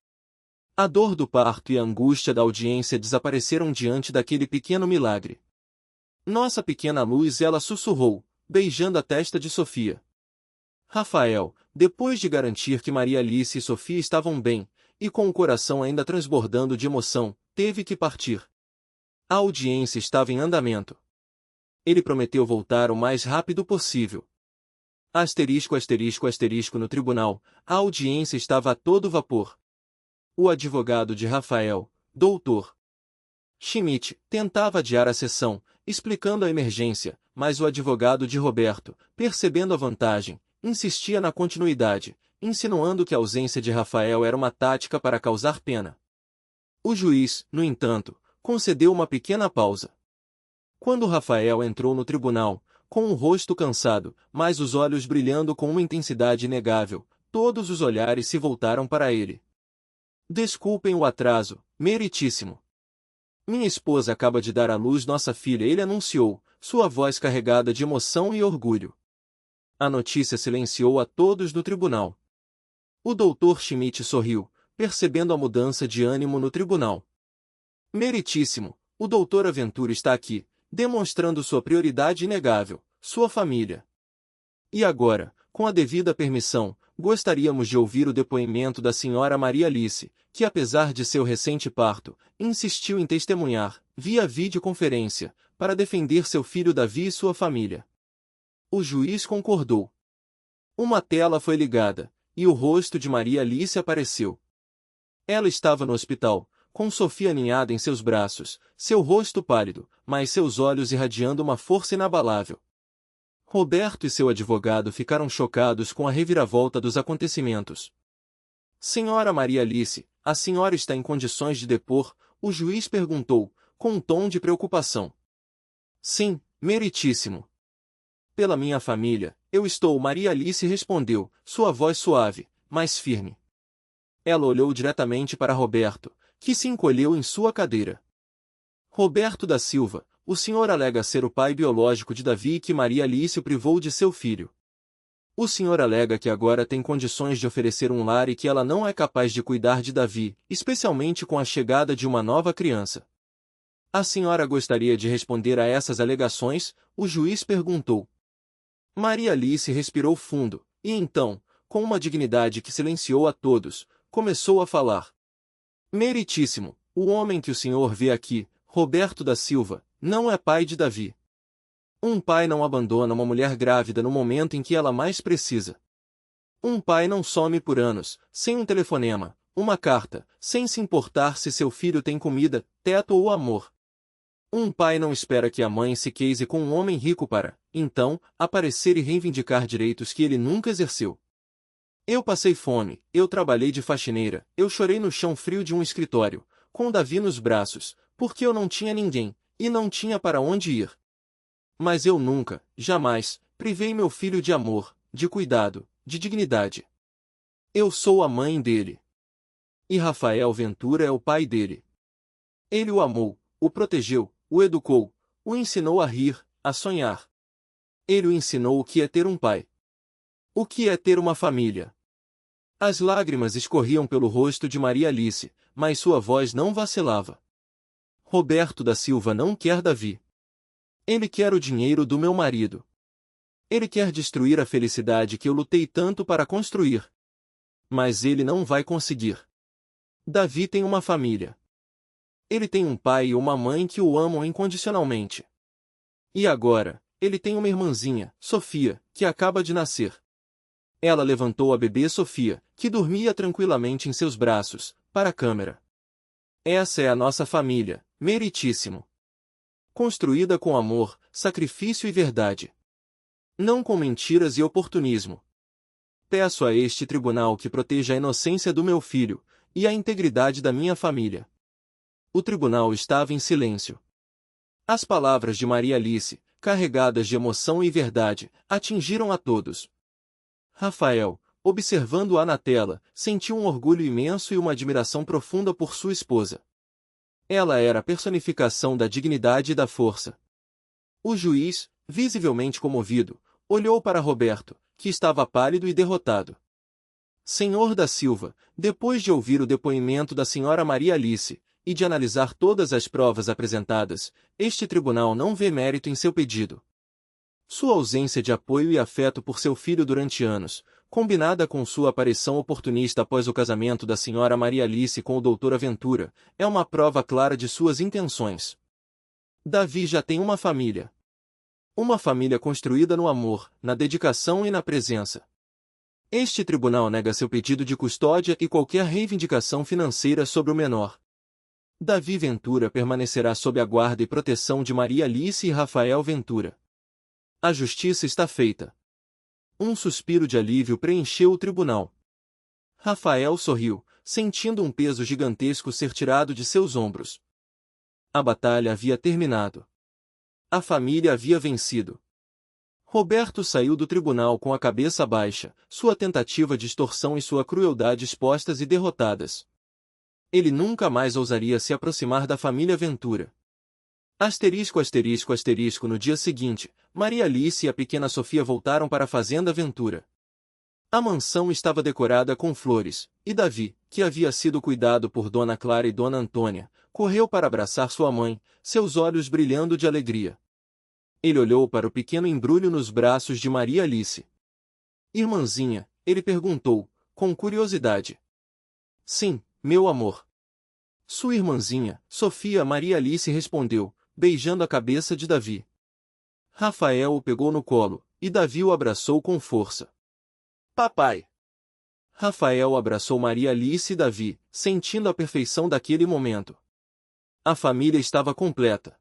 A dor do parto e a angústia da audiência desapareceram diante daquele pequeno milagre. Nossa pequena luz, ela sussurrou, beijando a testa de Sofia. Rafael, depois de garantir que Maria Alice e Sofia estavam bem, e com o coração ainda transbordando de emoção, teve que partir. A audiência estava em andamento. Ele prometeu voltar o mais rápido possível. Asterisco, asterisco, asterisco no tribunal, a audiência estava a todo vapor. O advogado de Rafael, Dr. Schmidt, tentava adiar a sessão, explicando a emergência, mas o advogado de Roberto, percebendo a vantagem, insistia na continuidade, insinuando que a ausência de Rafael era uma tática para causar pena. O juiz, no entanto, concedeu uma pequena pausa. Quando Rafael entrou no tribunal, com o rosto cansado, mas os olhos brilhando com uma intensidade inegável, todos os olhares se voltaram para ele. Desculpem o atraso, meritíssimo. Minha esposa acaba de dar à luz nossa filha, ele anunciou, sua voz carregada de emoção e orgulho. A notícia silenciou a todos do tribunal. O Dr. Schmidt sorriu, percebendo a mudança de ânimo no tribunal. Meritíssimo, o Dr. Aventura está aqui, demonstrando sua prioridade inegável, sua família. E agora, com a devida permissão, gostaríamos de ouvir o depoimento da senhora Maria Alice, que apesar de seu recente parto, insistiu em testemunhar, via videoconferência, para defender seu filho Davi e sua família. O juiz concordou. Uma tela foi ligada, e o rosto de Maria Alice apareceu. Ela estava no hospital, com Sofia aninhada em seus braços, seu rosto pálido, mas seus olhos irradiando uma força inabalável. Roberto e seu advogado ficaram chocados com a reviravolta dos acontecimentos. Senhora Maria Alice, a senhora está em condições de depor? O juiz perguntou, com um tom de preocupação. Sim, meritíssimo. Pela minha família, eu estou. Maria Alice respondeu, sua voz suave, mas firme. Ela olhou diretamente para Roberto, que se encolheu em sua cadeira. Roberto da Silva, o senhor alega ser o pai biológico de Davi e que Maria Alice o privou de seu filho. O senhor alega que agora tem condições de oferecer um lar e que ela não é capaz de cuidar de Davi, especialmente com a chegada de uma nova criança. A senhora gostaria de responder a essas alegações? O juiz perguntou. Maria Alice respirou fundo, e então, com uma dignidade que silenciou a todos, começou a falar. Meritíssimo, o homem que o senhor vê aqui, Roberto da Silva não é pai de Davi. Um pai não abandona uma mulher grávida no momento em que ela mais precisa. Um pai não some por anos, sem um telefonema, uma carta, sem se importar se seu filho tem comida, teto ou amor. Um pai não espera que a mãe se case com um homem rico para, então, aparecer e reivindicar direitos que ele nunca exerceu. Eu passei fome, eu trabalhei de faxineira, eu chorei no chão frio de um escritório, com Davi nos braços, porque eu não tinha ninguém, e não tinha para onde ir. Mas eu nunca, jamais, privei meu filho de amor, de cuidado, de dignidade. Eu sou a mãe dele. E Rafael Ventura é o pai dele. Ele o amou, o protegeu, o educou, o ensinou a rir, a sonhar. Ele o ensinou o que é ter um pai. O que é ter uma família. As lágrimas escorriam pelo rosto de Maria Alice, mas sua voz não vacilava. Roberto da Silva não quer Davi. Ele quer o dinheiro do meu marido. Ele quer destruir a felicidade que eu lutei tanto para construir. Mas ele não vai conseguir. Davi tem uma família. Ele tem um pai e uma mãe que o amam incondicionalmente. E agora, ele tem uma irmãzinha, Sofia, que acaba de nascer. Ela levantou a bebê Sofia, que dormia tranquilamente em seus braços, para a câmera. Essa é a nossa família, meritíssimo. Construída com amor, sacrifício e verdade. Não com mentiras e oportunismo. Peço a este tribunal que proteja a inocência do meu filho, e a integridade da minha família. O tribunal estava em silêncio. As palavras de Maria Alice, carregadas de emoção e verdade, atingiram a todos. Rafael, observando-a na tela, sentiu um orgulho imenso e uma admiração profunda por sua esposa. Ela era a personificação da dignidade e da força. O juiz, visivelmente comovido, olhou para Roberto, que estava pálido e derrotado. Senhor da Silva, depois de ouvir o depoimento da senhora Maria Alice, e de analisar todas as provas apresentadas, este tribunal não vê mérito em seu pedido. Sua ausência de apoio e afeto por seu filho durante anos, combinada com sua aparição oportunista após o casamento da senhora Maria Alice com o Dr. Aventura, é uma prova clara de suas intenções. Davi já tem uma família. Uma família construída no amor, na dedicação e na presença. Este tribunal nega seu pedido de custódia e qualquer reivindicação financeira sobre o menor. Davi Ventura permanecerá sob a guarda e proteção de Maria Alice e Rafael Ventura. A justiça está feita. Um suspiro de alívio preencheu o tribunal. Rafael sorriu, sentindo um peso gigantesco ser tirado de seus ombros. A batalha havia terminado. A família havia vencido. Roberto saiu do tribunal com a cabeça baixa, sua tentativa de extorsão e sua crueldade expostas e derrotadas. Ele nunca mais ousaria se aproximar da família Ventura. Asterisco, asterisco, asterisco. No dia seguinte, Maria Alice e a pequena Sofia voltaram para a fazenda Ventura. A mansão estava decorada com flores, e Davi, que havia sido cuidado por Dona Clara e Dona Antônia, correu para abraçar sua mãe, seus olhos brilhando de alegria. Ele olhou para o pequeno embrulho nos braços de Maria Alice. Irmãzinha, ele perguntou, com curiosidade. Sim, meu amor. Sua irmãzinha, Sofia Maria Alice respondeu, beijando a cabeça de Davi. Rafael o pegou no colo, e Davi o abraçou com força. Papai! Rafael abraçou Maria Alice e Davi, sentindo a perfeição daquele momento. A família estava completa.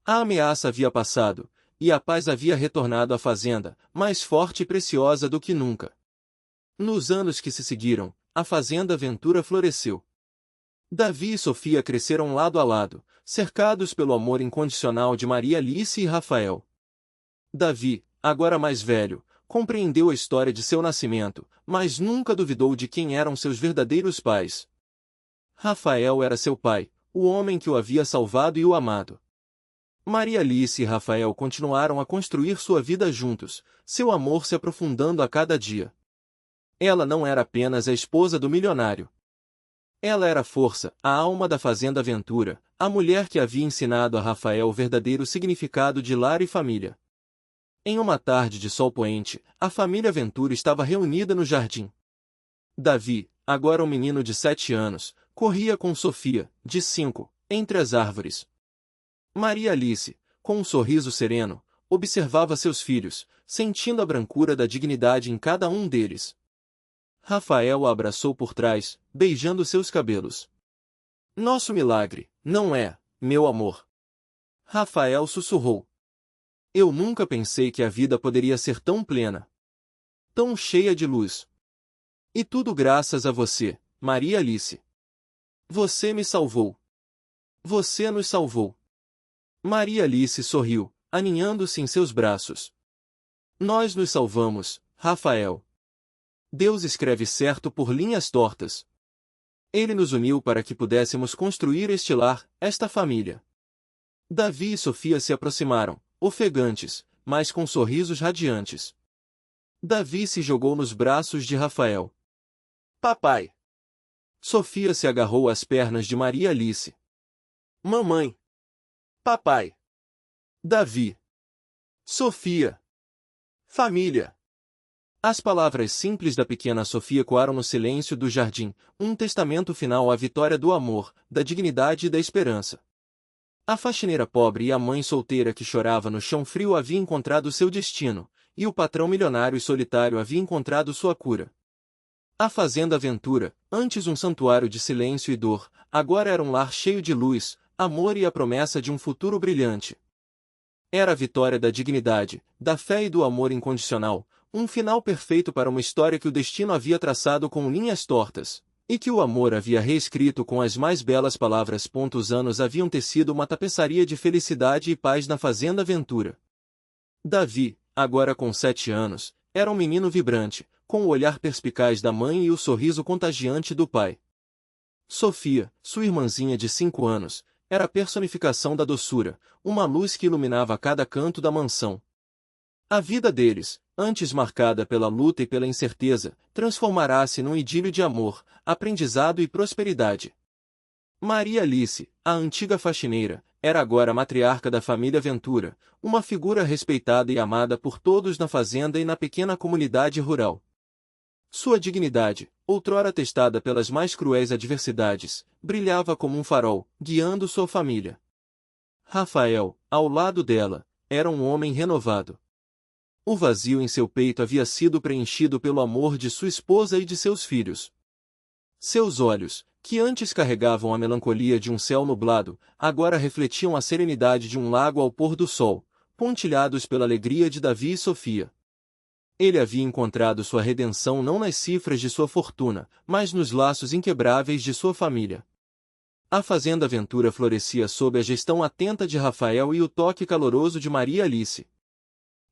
A ameaça havia passado, e a paz havia retornado à fazenda, mais forte e preciosa do que nunca. Nos anos que se seguiram, a fazenda Ventura floresceu. Davi e Sofia cresceram lado a lado, cercados pelo amor incondicional de Maria Alice e Rafael. Davi, agora mais velho, compreendeu a história de seu nascimento, mas nunca duvidou de quem eram seus verdadeiros pais. Rafael era seu pai, o homem que o havia salvado e o amado. Maria Alice e Rafael continuaram a construir sua vida juntos, seu amor se aprofundando a cada dia. Ela não era apenas a esposa do milionário. Ela era a força, a alma da fazenda Ventura, a mulher que havia ensinado a Rafael o verdadeiro significado de lar e família. Em uma tarde de sol poente, a família Ventura estava reunida no jardim. Davi, agora um menino de 7 anos, corria com Sofia, de 5, entre as árvores. Maria Alice, com um sorriso sereno, observava seus filhos, sentindo a brancura da dignidade em cada um deles. Rafael a abraçou por trás, beijando seus cabelos. Nosso milagre, não é, meu amor? Rafael sussurrou. Eu nunca pensei que a vida poderia ser tão plena, tão cheia de luz. E tudo graças a você, Maria Alice. Você me salvou. Você nos salvou. Maria Alice sorriu, aninhando-se em seus braços. Nós nos salvamos, Rafael. Deus escreve certo por linhas tortas. Ele nos uniu para que pudéssemos construir este lar, esta família. Davi e Sofia se aproximaram, ofegantes, mas com sorrisos radiantes. Davi se jogou nos braços de Rafael. Papai! Sofia se agarrou às pernas de Maria Alice. Mamãe! Papai! Davi! Sofia! Família! As palavras simples da pequena Sofia ecoaram no silêncio do jardim, um testamento final à vitória do amor, da dignidade e da esperança. A faxineira pobre e a mãe solteira que chorava no chão frio haviam encontrado seu destino, e o patrão milionário e solitário havia encontrado sua cura. A fazenda Aventura, antes um santuário de silêncio e dor, agora era um lar cheio de luz, amor e a promessa de um futuro brilhante. Era a vitória da dignidade, da fé e do amor incondicional, um final perfeito para uma história que o destino havia traçado com linhas tortas, e que o amor havia reescrito com as mais belas palavras. Os anos haviam tecido uma tapeçaria de felicidade e paz na fazenda Aventura. Davi, agora com 7 anos, era um menino vibrante, com o olhar perspicaz da mãe e o sorriso contagiante do pai. Sofia, sua irmãzinha de 5 anos, era a personificação da doçura, uma luz que iluminava cada canto da mansão. A vida deles, antes marcada pela luta e pela incerteza, transformará-se num idílio de amor, aprendizado e prosperidade. Maria Alice, a antiga faxineira, era agora a matriarca da família Ventura, uma figura respeitada e amada por todos na fazenda e na pequena comunidade rural. Sua dignidade, outrora testada pelas mais cruéis adversidades, brilhava como um farol, guiando sua família. Rafael, ao lado dela, era um homem renovado. O vazio em seu peito havia sido preenchido pelo amor de sua esposa e de seus filhos. Seus olhos, que antes carregavam a melancolia de um céu nublado, agora refletiam a serenidade de um lago ao pôr do sol, pontilhados pela alegria de Davi e Sofia. Ele havia encontrado sua redenção não nas cifras de sua fortuna, mas nos laços inquebráveis de sua família. A fazenda Aventura florescia sob a gestão atenta de Rafael e o toque caloroso de Maria Alice.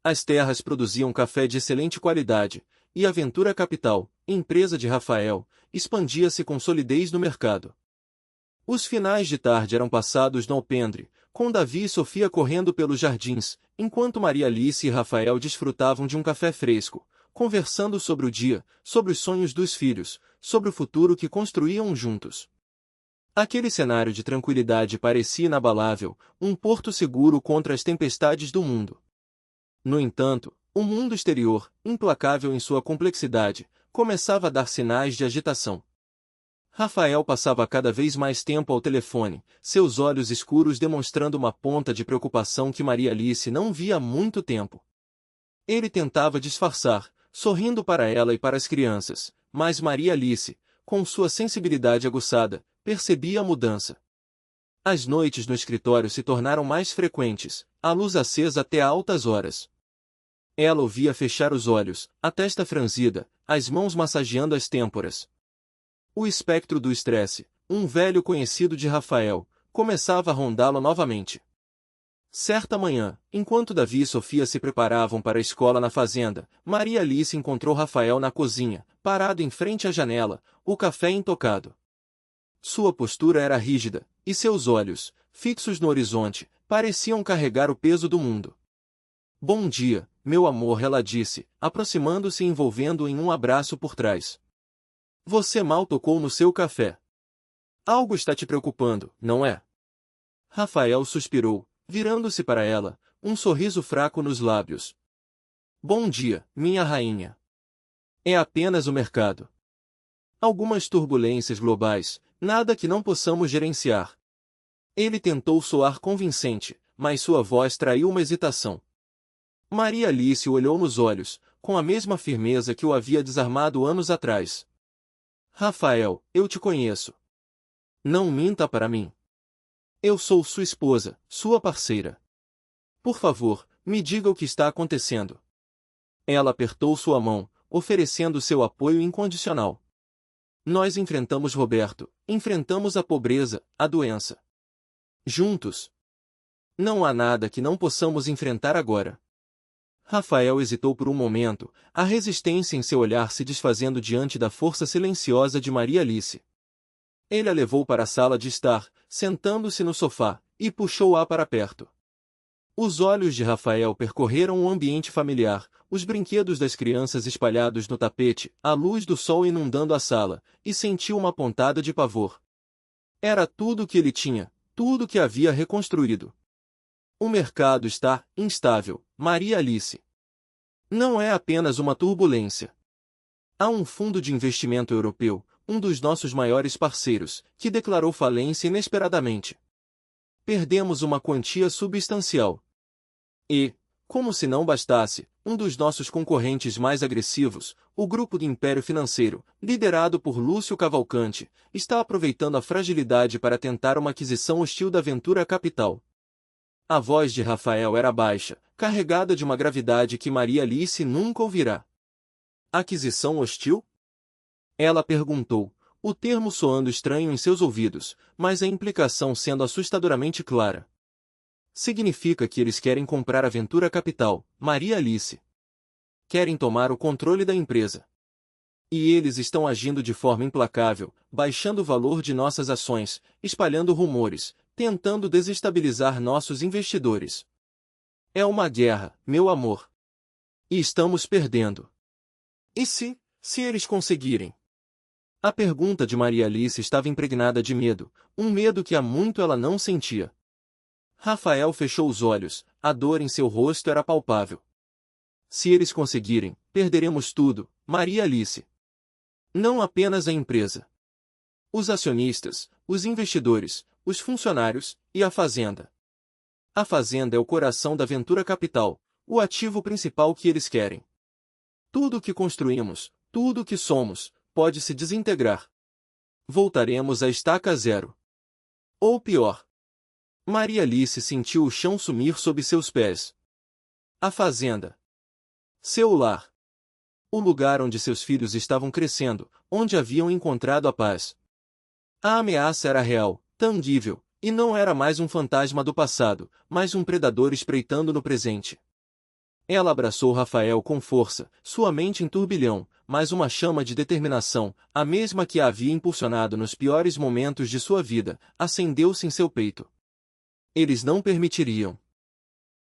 As terras produziam café de excelente qualidade, e a Aventura Capital, empresa de Rafael, expandia-se com solidez no mercado. Os finais de tarde eram passados no alpendre, com Davi e Sofia correndo pelos jardins, enquanto Maria Alice e Rafael desfrutavam de um café fresco, conversando sobre o dia, sobre os sonhos dos filhos, sobre o futuro que construíam juntos. Aquele cenário de tranquilidade parecia inabalável, um porto seguro contra as tempestades do mundo. No entanto, o mundo exterior, implacável em sua complexidade, começava a dar sinais de agitação. Rafael passava cada vez mais tempo ao telefone, seus olhos escuros demonstrando uma ponta de preocupação que Maria Alice não via há muito tempo. Ele tentava disfarçar, sorrindo para ela e para as crianças, mas Maria Alice, com sua sensibilidade aguçada, percebia a mudança. As noites no escritório se tornaram mais frequentes, a luz acesa até altas horas. Ela ouvia fechar os olhos, a testa franzida, as mãos massageando as têmporas. O espectro do estresse, um velho conhecido de Rafael, começava a rondá-lo novamente. Certa manhã, enquanto Davi e Sofia se preparavam para a escola na fazenda, Maria Alice encontrou Rafael na cozinha, parado em frente à janela, o café intocado. Sua postura era rígida, e seus olhos, fixos no horizonte, pareciam carregar o peso do mundo. Bom dia, meu amor, ela disse, aproximando-se e envolvendo-o em um abraço por trás. Você mal tocou no seu café. Algo está te preocupando, não é? Rafael suspirou, virando-se para ela, um sorriso fraco nos lábios. Bom dia, minha rainha. É apenas o mercado. Algumas turbulências globais, nada que não possamos gerenciar. Ele tentou soar convincente, mas sua voz traiu uma hesitação. Maria Alice o olhou nos olhos, com a mesma firmeza que o havia desarmado anos atrás. Rafael, eu te conheço. Não minta para mim. Eu sou sua esposa, sua parceira. Por favor, me diga o que está acontecendo. Ela apertou sua mão, oferecendo seu apoio incondicional. Nós enfrentamos Roberto, enfrentamos a pobreza, a doença. Juntos. Não há nada que não possamos enfrentar agora. Rafael hesitou por um momento, a resistência em seu olhar se desfazendo diante da força silenciosa de Maria Alice. Ele a levou para a sala de estar, sentando-se no sofá, e puxou-a para perto. Os olhos de Rafael percorreram o ambiente familiar, os brinquedos das crianças espalhados no tapete, a luz do sol inundando a sala, e sentiu uma pontada de pavor. Era tudo o que ele tinha, tudo o que havia reconstruído. O mercado está instável, Maria Alice. Não é apenas uma turbulência. Há um fundo de investimento europeu, um dos nossos maiores parceiros, que declarou falência inesperadamente. Perdemos uma quantia substancial. E, como se não bastasse, um dos nossos concorrentes mais agressivos, o Grupo do Império Financeiro, liderado por Lúcio Cavalcante, está aproveitando a fragilidade para tentar uma aquisição hostil da Ventura Capital. A voz de Rafael era baixa, carregada de uma gravidade que Maria Alice nunca ouvirá. Aquisição hostil? Ela perguntou, o termo soando estranho em seus ouvidos, mas a implicação sendo assustadoramente clara. Significa que eles querem comprar a Ventura Capital, Maria Alice. Querem tomar o controle da empresa. E eles estão agindo de forma implacável, baixando o valor de nossas ações, espalhando rumores, tentando desestabilizar nossos investidores. É uma guerra, meu amor. E estamos perdendo. E se eles conseguirem? A pergunta de Maria Alice estava impregnada de medo, um medo que há muito ela não sentia. Rafael fechou os olhos, a dor em seu rosto era palpável. Se eles conseguirem, perderemos tudo, Maria Alice. Não apenas a empresa. Os acionistas, os investidores, os funcionários e a fazenda. A fazenda é o coração da Ventura Capital, o ativo principal que eles querem. Tudo o que construímos, tudo o que somos, pode se desintegrar. Voltaremos à estaca zero. Ou pior. Maria Alice sentiu o chão sumir sob seus pés. A fazenda. Seu lar. O lugar onde seus filhos estavam crescendo, onde haviam encontrado a paz. A ameaça era real, tangível, e não era mais um fantasma do passado, mas um predador espreitando no presente. Ela abraçou Rafael com força, sua mente em turbilhão, mas uma chama de determinação, a mesma que a havia impulsionado nos piores momentos de sua vida, acendeu-se em seu peito. Eles não permitiriam.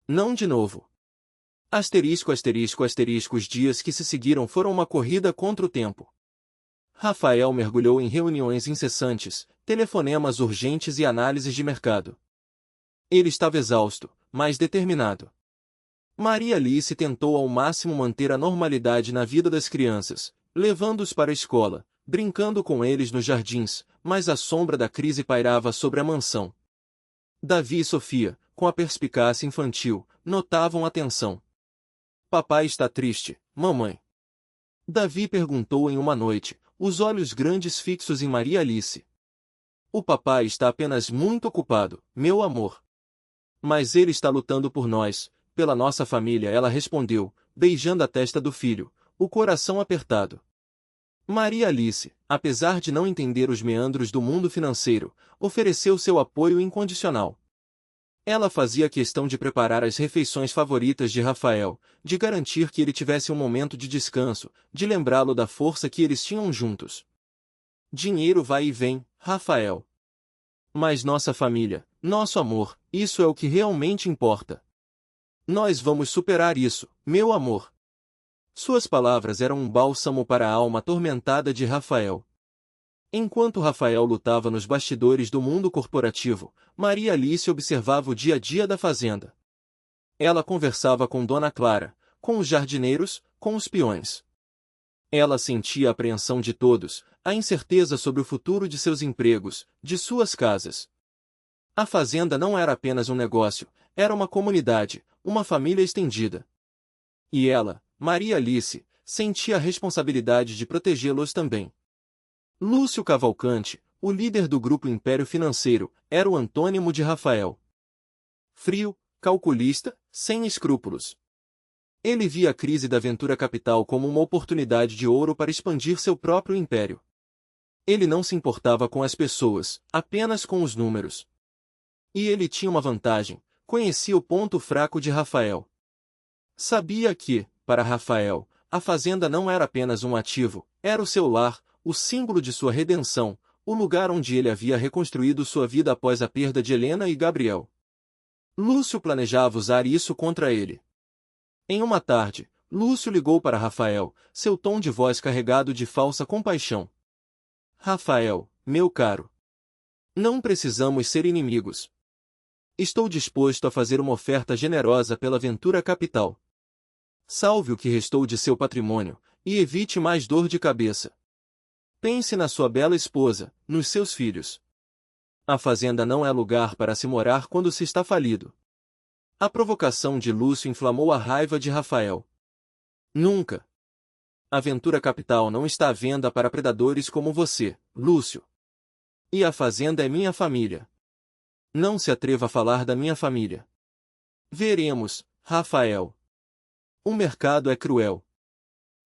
Não de novo. Asterisco, asterisco, asterisco. Os dias que se seguiram foram uma corrida contra o tempo. Rafael mergulhou em reuniões incessantes, telefonemas urgentes e análises de mercado. Ele estava exausto, mas determinado. Maria Alice tentou ao máximo manter a normalidade na vida das crianças, levando-os para a escola, brincando com eles nos jardins, mas a sombra da crise pairava sobre a mansão. Davi e Sofia, com a perspicácia infantil, notavam a tensão. Papai está triste, mamãe. Davi perguntou em uma noite, os olhos grandes fixos em Maria Alice. O papai está apenas muito ocupado, meu amor. Mas ele está lutando por nós, pela nossa família, ela respondeu, beijando a testa do filho, o coração apertado. Maria Alice, apesar de não entender os meandros do mundo financeiro, ofereceu seu apoio incondicional. Ela fazia questão de preparar as refeições favoritas de Rafael, de garantir que ele tivesse um momento de descanso, de lembrá-lo da força que eles tinham juntos. Dinheiro vai e vem, Rafael. Mas nossa família, nosso amor, isso é o que realmente importa. Nós vamos superar isso, meu amor. Suas palavras eram um bálsamo para a alma atormentada de Rafael. Enquanto Rafael lutava nos bastidores do mundo corporativo, Maria Alice observava o dia a dia da fazenda. Ela conversava com Dona Clara, com os jardineiros, com os peões. Ela sentia a apreensão de todos, a incerteza sobre o futuro de seus empregos, de suas casas. A fazenda não era apenas um negócio, era uma comunidade, uma família estendida. E ela, Maria Alice, sentia a responsabilidade de protegê-los também. Lúcio Cavalcante, o líder do grupo Império Financeiro, era o antônimo de Rafael. Frio, calculista, sem escrúpulos. Ele via a crise da Ventura Capital como uma oportunidade de ouro para expandir seu próprio império. Ele não se importava com as pessoas, apenas com os números. E ele tinha uma vantagem: conhecia o ponto fraco de Rafael. Sabia que, para Rafael, a fazenda não era apenas um ativo, era o seu lar, o símbolo de sua redenção, o lugar onde ele havia reconstruído sua vida após a perda de Helena e Gabriel. Lúcio planejava usar isso contra ele. Em uma tarde, Lúcio ligou para Rafael, seu tom de voz carregado de falsa compaixão. Rafael, meu caro. Não precisamos ser inimigos. Estou disposto a fazer uma oferta generosa pela Ventura Capital. Salve o que restou de seu patrimônio, e evite mais dor de cabeça. Pense na sua bela esposa, nos seus filhos. A fazenda não é lugar para se morar quando se está falido. A provocação de Lúcio inflamou a raiva de Rafael. Nunca. A Ventura Capital não está à venda para predadores como você, Lúcio. E a fazenda é minha família. Não se atreva a falar da minha família. Veremos, Rafael. O mercado é cruel.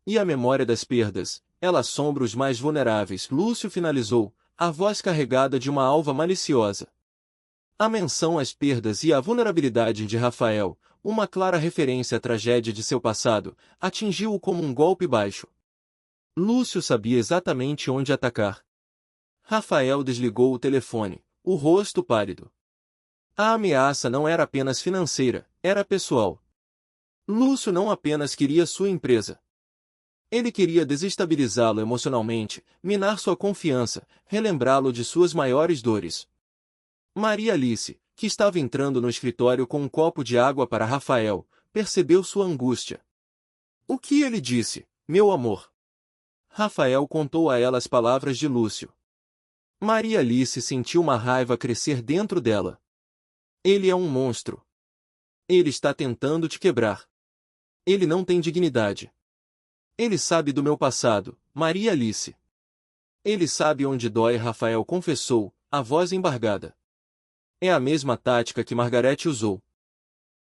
E a memória das perdas, ela assombra os mais vulneráveis. Lúcio finalizou, a voz carregada de uma alva maliciosa. A menção às perdas e à vulnerabilidade de Rafael, uma clara referência à tragédia de seu passado, atingiu-o como um golpe baixo. Lúcio sabia exatamente onde atacar. Rafael desligou o telefone, o rosto pálido. A ameaça não era apenas financeira, era pessoal. Lúcio não apenas queria sua empresa. Ele queria desestabilizá-lo emocionalmente, minar sua confiança, relembrá-lo de suas maiores dores. Maria Alice, que estava entrando no escritório com um copo de água para Rafael, percebeu sua angústia. O que ele disse, meu amor? Rafael contou a ela as palavras de Lúcio. Maria Alice sentiu uma raiva crescer dentro dela. Ele é um monstro. Ele está tentando te quebrar. Ele não tem dignidade. Ele sabe do meu passado, Maria Alice. Ele sabe onde dói. Rafael confessou, a voz embargada. É a mesma tática que Margarete usou.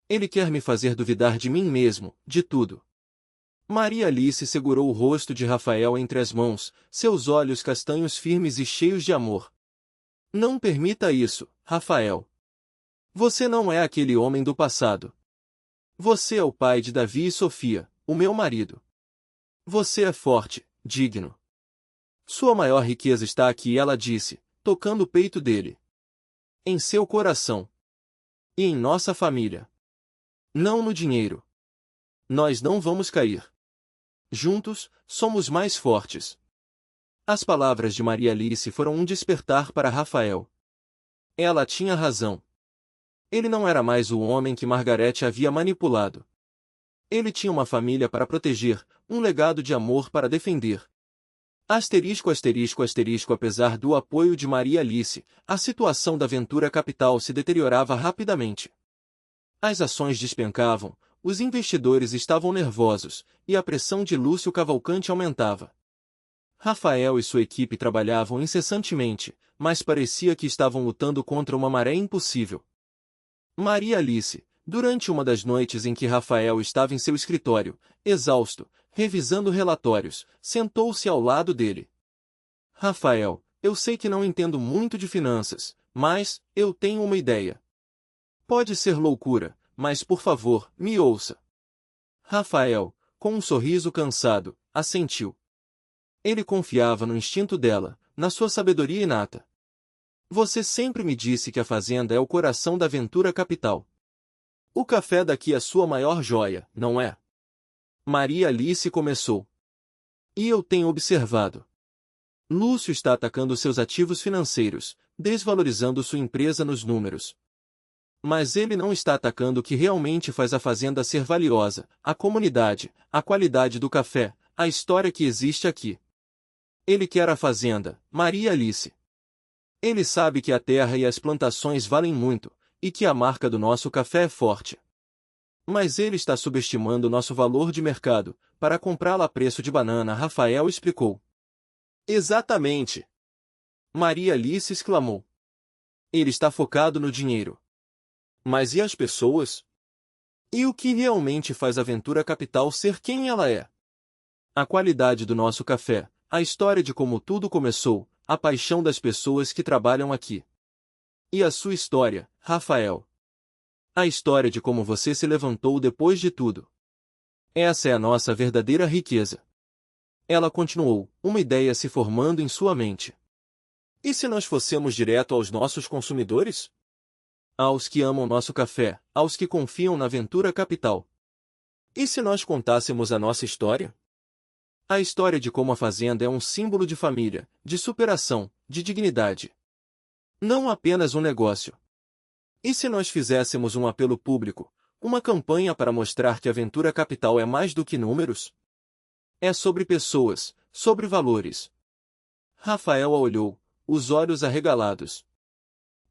Ele quer me fazer duvidar de mim mesmo, de tudo. Maria Alice segurou o rosto de Rafael entre as mãos, seus olhos castanhos firmes e cheios de amor. Não permita isso, Rafael. Você não é aquele homem do passado. Você é o pai de Davi e Sofia, o meu marido. Você é forte, digno. Sua maior riqueza está aqui, ela disse, tocando o peito dele. Em seu coração. E em nossa família. Não no dinheiro. Nós não vamos cair. Juntos, somos mais fortes. As palavras de Maria Alice foram um despertar para Rafael. Ela tinha razão. Ele não era mais o homem que Margarete havia manipulado. Ele tinha uma família para proteger, um legado de amor para defender. Asterisco, asterisco, asterisco. Apesar do apoio de Maria Alice, a situação da Ventura Capital se deteriorava rapidamente. As ações despencavam, os investidores estavam nervosos, e a pressão de Lúcio Cavalcante aumentava. Rafael e sua equipe trabalhavam incessantemente, mas parecia que estavam lutando contra uma maré impossível. Maria Alice, durante uma das noites em que Rafael estava em seu escritório, exausto, revisando relatórios, sentou-se ao lado dele. Rafael, eu sei que não entendo muito de finanças, mas eu tenho uma ideia. Pode ser loucura, mas por favor, me ouça. Rafael, com um sorriso cansado, assentiu. Ele confiava no instinto dela, na sua sabedoria inata. Você sempre me disse que a fazenda é o coração da Ventura Capital. O café daqui é sua maior joia, não é? Maria Alice começou. E eu tenho observado. Lúcio está atacando seus ativos financeiros, desvalorizando sua empresa nos números. Mas ele não está atacando o que realmente faz a fazenda ser valiosa, a comunidade, a qualidade do café, a história que existe aqui. Ele quer a fazenda, Maria Alice. Ele sabe que a terra e as plantações valem muito, e que a marca do nosso café é forte. Mas ele está subestimando nosso valor de mercado, para comprá-la a preço de banana, Rafael explicou. Exatamente! Maria Alice exclamou. Ele está focado no dinheiro. Mas e as pessoas? E o que realmente faz a Ventura Capital ser quem ela é? A qualidade do nosso café, a história de como tudo começou, a paixão das pessoas que trabalham aqui. E a sua história, Rafael? A história de como você se levantou depois de tudo. Essa é a nossa verdadeira riqueza. Ela continuou, uma ideia se formando em sua mente. E se nós fossemos direto aos nossos consumidores? Aos que amam nosso café, aos que confiam na Ventura Capital. E se nós contássemos a nossa história? A história de como a fazenda é um símbolo de família, de superação, de dignidade. Não apenas um negócio. E se nós fizéssemos um apelo público, uma campanha para mostrar que a Ventura Capital é mais do que números? É sobre pessoas, sobre valores. Rafael a olhou, os olhos arregalados.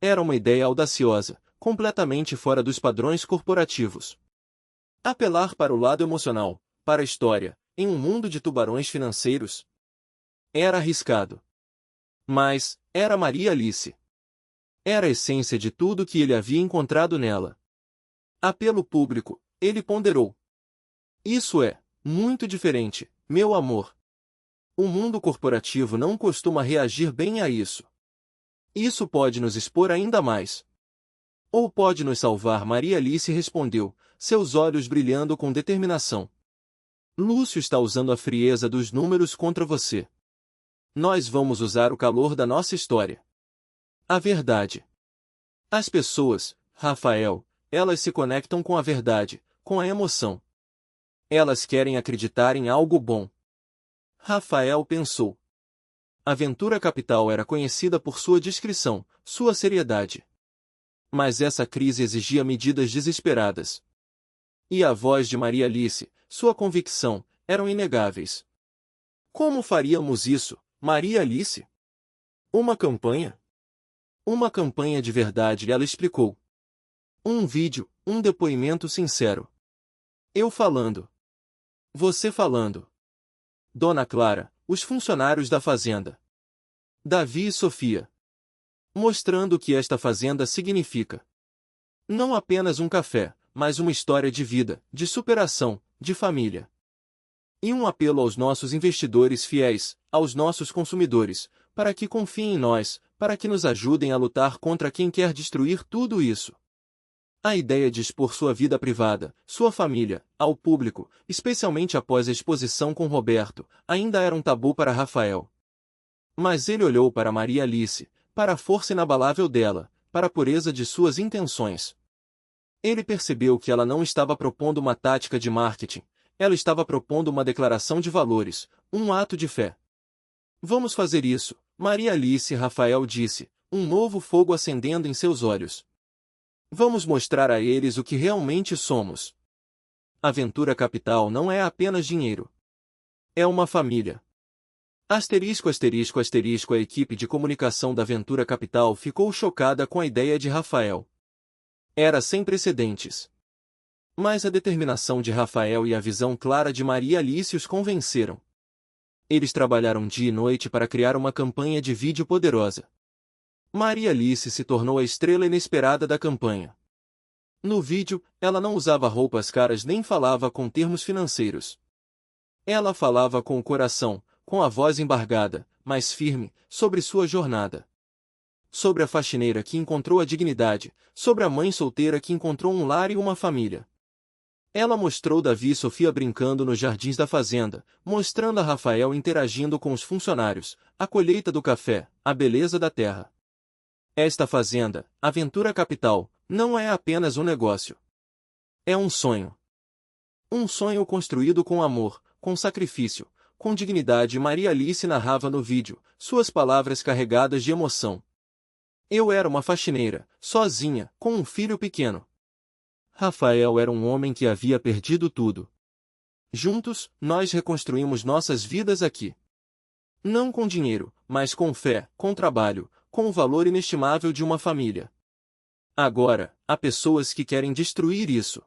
Era uma ideia audaciosa, completamente fora dos padrões corporativos. Apelar para o lado emocional, para a história, em um mundo de tubarões financeiros. Era arriscado. Mas, era Maria Alice. Era a essência de tudo que ele havia encontrado nela. Apelo público, ele ponderou. Isso é, muito diferente, meu amor. O mundo corporativo não costuma reagir bem a isso. Isso pode nos expor ainda mais. Ou pode nos salvar, Maria Alice respondeu, seus olhos brilhando com determinação. Lúcio está usando a frieza dos números contra você. Nós vamos usar o calor da nossa história. A verdade. As pessoas, Rafael, elas se conectam com a verdade, com a emoção. Elas querem acreditar em algo bom. Rafael pensou. A Ventura Capital era conhecida por sua discrição, sua seriedade. Mas essa crise exigia medidas desesperadas. E a voz de Maria Alice, sua convicção, eram inegáveis. Como faríamos isso, Maria Alice? Uma campanha? Uma campanha de verdade, ela explicou. Um vídeo, um depoimento sincero. Eu falando. Você falando. Dona Clara, os funcionários da fazenda. Davi e Sofia. Mostrando o que esta fazenda significa. Não apenas um café, mas uma história de vida, de superação, de família. E um apelo aos nossos investidores fiéis, aos nossos consumidores, para que confiem em nós, para que nos ajudem a lutar contra quem quer destruir tudo isso. A ideia de expor sua vida privada, sua família, ao público, especialmente após a exposição com Roberto, ainda era um tabu para Rafael. Mas ele olhou para Maria Alice, para a força inabalável dela, para a pureza de suas intenções. Ele percebeu que ela não estava propondo uma tática de marketing, ela estava propondo uma declaração de valores, um ato de fé. Vamos fazer isso, Maria Alice, Rafael disse, um novo fogo acendendo em seus olhos. Vamos mostrar a eles o que realmente somos. A Ventura Capital não é apenas dinheiro. É uma família. Asterisco, asterisco, asterisco. A equipe de comunicação da Ventura Capital ficou chocada com a ideia de Rafael. Era sem precedentes. Mas a determinação de Rafael e a visão clara de Maria Alice os convenceram. Eles trabalharam dia e noite para criar uma campanha de vídeo poderosa. Maria Alice se tornou a estrela inesperada da campanha. No vídeo, ela não usava roupas caras nem falava com termos financeiros. Ela falava com o coração, com a voz embargada, mas firme, sobre sua jornada. Sobre a faxineira que encontrou a dignidade, sobre a mãe solteira que encontrou um lar e uma família. Ela mostrou Davi e Sofia brincando nos jardins da fazenda, mostrando a Rafael interagindo com os funcionários, a colheita do café, a beleza da terra. Esta fazenda, a Ventura Capital, não é apenas um negócio. É um sonho. Um sonho construído com amor, com sacrifício, com dignidade. Maria Alice narrava no vídeo, suas palavras carregadas de emoção. Eu era uma faxineira, sozinha, com um filho pequeno. Rafael era um homem que havia perdido tudo. Juntos, nós reconstruímos nossas vidas aqui. Não com dinheiro, mas com fé, com trabalho, com o valor inestimável de uma família. Agora, há pessoas que querem destruir isso.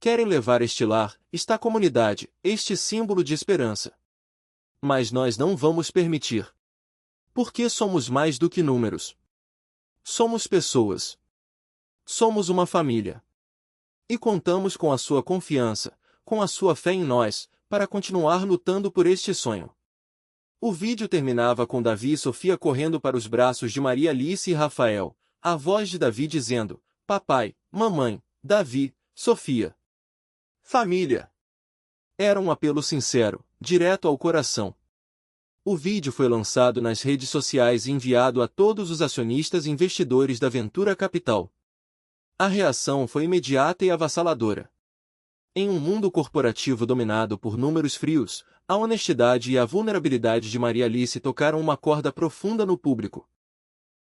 Querem levar este lar, esta comunidade, este símbolo de esperança. Mas nós não vamos permitir. Porque somos mais do que números. Somos pessoas. Somos uma família. E contamos com a sua confiança, com a sua fé em nós, para continuar lutando por este sonho. O vídeo terminava com Davi e Sofia correndo para os braços de Maria Alice e Rafael, a voz de Davi dizendo: papai, mamãe, Davi, Sofia. Família. Era um apelo sincero, direto ao coração. O vídeo foi lançado nas redes sociais e enviado a todos os acionistas e investidores da Ventura Capital. A reação foi imediata e avassaladora. Em um mundo corporativo dominado por números frios, a honestidade e a vulnerabilidade de Maria Alice tocaram uma corda profunda no público.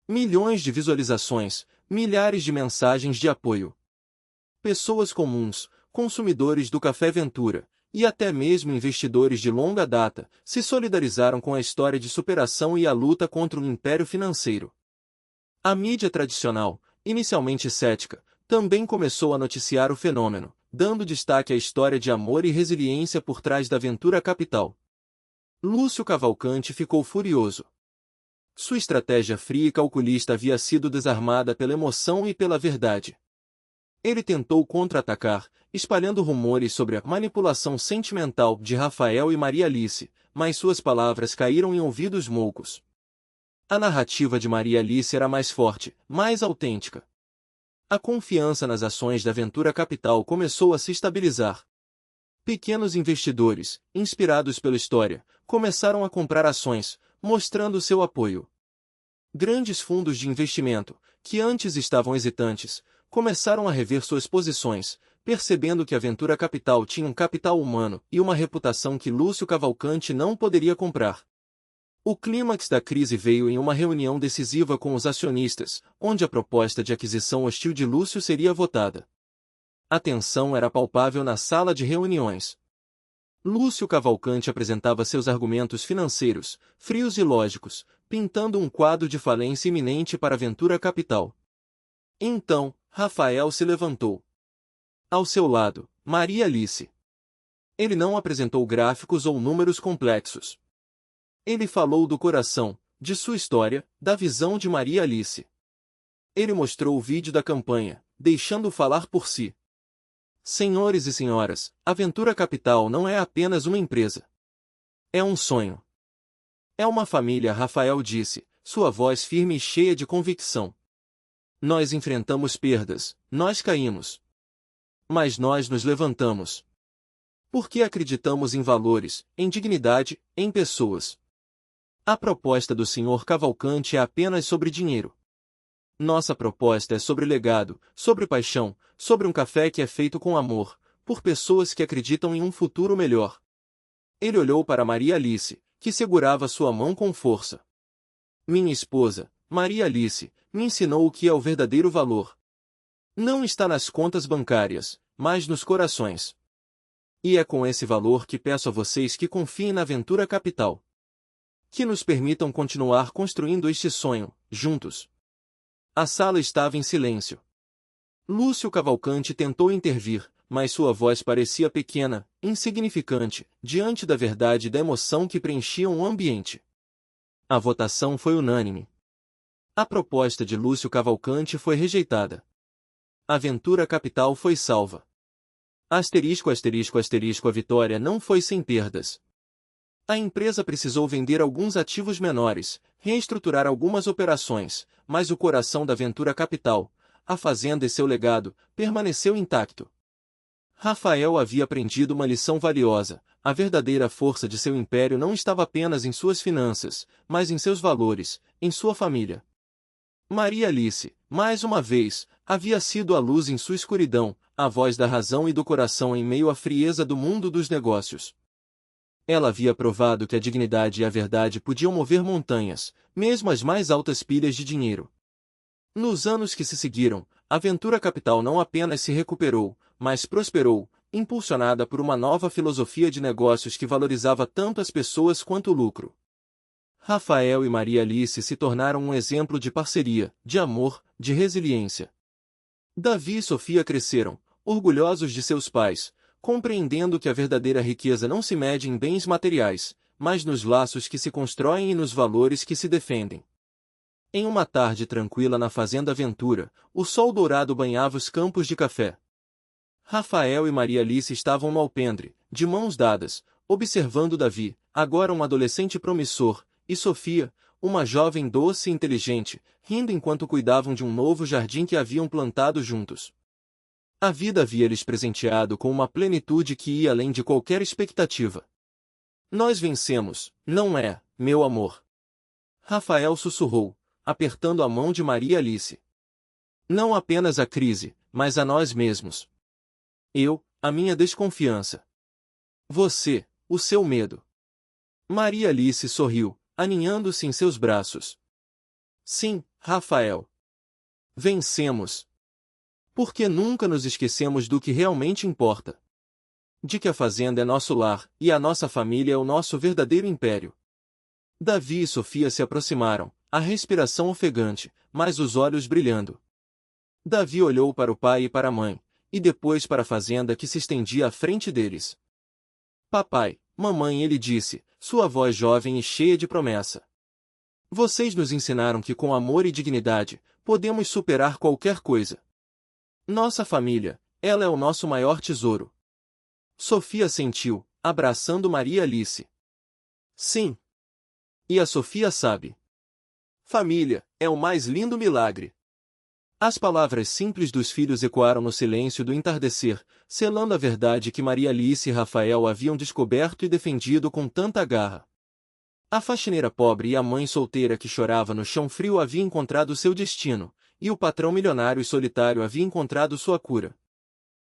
Milhões de visualizações, milhares de mensagens de apoio. Pessoas comuns, consumidores do Café Ventura, e até mesmo investidores de longa data, se solidarizaram com a história de superação e a luta contra o império financeiro. A mídia tradicional, inicialmente cética, também começou a noticiar o fenômeno, dando destaque à história de amor e resiliência por trás da Ventura Capital. Lúcio Cavalcante ficou furioso. Sua estratégia fria e calculista havia sido desarmada pela emoção e pela verdade. Ele tentou contra-atacar, espalhando rumores sobre a manipulação sentimental de Rafael e Maria Alice, mas suas palavras caíram em ouvidos moucos. A narrativa de Maria Alice era mais forte, mais autêntica. A confiança nas ações da Ventura Capital começou a se estabilizar. Pequenos investidores, inspirados pela história, começaram a comprar ações, mostrando seu apoio. Grandes fundos de investimento, que antes estavam hesitantes, começaram a rever suas posições, percebendo que a Ventura Capital tinha um capital humano e uma reputação que Lúcio Cavalcante não poderia comprar. O clímax da crise veio em uma reunião decisiva com os acionistas, onde a proposta de aquisição hostil de Lúcio seria votada. A tensão era palpável na sala de reuniões. Lúcio Cavalcante apresentava seus argumentos financeiros, frios e lógicos, pintando um quadro de falência iminente para a Ventura Capital. Então, Rafael se levantou. Ao seu lado, Maria Alice. Ele não apresentou gráficos ou números complexos. Ele falou do coração, de sua história, da visão de Maria Alice. Ele mostrou o vídeo da campanha, deixando falar por si. Senhores e senhoras, a Ventura Capital não é apenas uma empresa. É um sonho. É uma família, Rafael disse, sua voz firme e cheia de convicção. Nós enfrentamos perdas, nós caímos. Mas nós nos levantamos. Porque acreditamos em valores, em dignidade, em pessoas. A proposta do Sr. Cavalcante é apenas sobre dinheiro. Nossa proposta é sobre legado, sobre paixão, sobre um café que é feito com amor, por pessoas que acreditam em um futuro melhor. Ele olhou para Maria Alice, que segurava sua mão com força. Minha esposa, Maria Alice, me ensinou o que é o verdadeiro valor. Não está nas contas bancárias, mas nos corações. E é com esse valor que peço a vocês que confiem na Ventura Capital. Que nos permitam continuar construindo este sonho, juntos. A sala estava em silêncio. Lúcio Cavalcante tentou intervir, mas sua voz parecia pequena, insignificante, diante da verdade e da emoção que preenchiam o ambiente. A votação foi unânime. A proposta de Lúcio Cavalcante foi rejeitada. A Ventura Capital foi salva. Asterisco, asterisco, asterisco, a vitória não foi sem perdas. A empresa precisou vender alguns ativos menores, reestruturar algumas operações, mas o coração da Ventura Capital, a fazenda e seu legado, permaneceu intacto. Rafael havia aprendido uma lição valiosa: a verdadeira força de seu império não estava apenas em suas finanças, mas em seus valores, em sua família. Maria Alice, mais uma vez, havia sido a luz em sua escuridão, a voz da razão e do coração em meio à frieza do mundo dos negócios. Ela havia provado que a dignidade e a verdade podiam mover montanhas, mesmo as mais altas pilhas de dinheiro. Nos anos que se seguiram, a Ventura Capital não apenas se recuperou, mas prosperou, impulsionada por uma nova filosofia de negócios que valorizava tanto as pessoas quanto o lucro. Rafael e Maria Alice se tornaram um exemplo de parceria, de amor, de resiliência. Davi e Sofia cresceram, orgulhosos de seus pais, compreendendo que a verdadeira riqueza não se mede em bens materiais, mas nos laços que se constroem e nos valores que se defendem. Em uma tarde tranquila na fazenda Ventura, o sol dourado banhava os campos de café. Rafael e Maria Alice estavam no alpendre, de mãos dadas, observando Davi, agora um adolescente promissor, e Sofia, uma jovem doce e inteligente, rindo enquanto cuidavam de um novo jardim que haviam plantado juntos. A vida havia-lhes presenteado com uma plenitude que ia além de qualquer expectativa. Nós vencemos, não é, meu amor? Rafael sussurrou, apertando a mão de Maria Alice. Não apenas a crise, mas a nós mesmos. Eu, a minha desconfiança. Você, o seu medo. Maria Alice sorriu, aninhando-se em seus braços. Sim, Rafael. Vencemos. Porque nunca nos esquecemos do que realmente importa. De que a fazenda é nosso lar, e a nossa família é o nosso verdadeiro império. Davi e Sofia se aproximaram, a respiração ofegante, mas os olhos brilhando. Davi olhou para o pai e para a mãe, e depois para a fazenda que se estendia à frente deles. Papai, mamãe, ele disse, sua voz jovem e cheia de promessa. Vocês nos ensinaram que com amor e dignidade, podemos superar qualquer coisa. Nossa família, ela é o nosso maior tesouro. Sofia sentiu, abraçando Maria Alice. Sim. E a Sofia sabe. Família, é o mais lindo milagre. As palavras simples dos filhos ecoaram no silêncio do entardecer, selando a verdade que Maria Alice e Rafael haviam descoberto e defendido com tanta garra. A faxineira pobre e a mãe solteira que chorava no chão frio haviam encontrado seu destino, e o patrão milionário e solitário havia encontrado sua cura.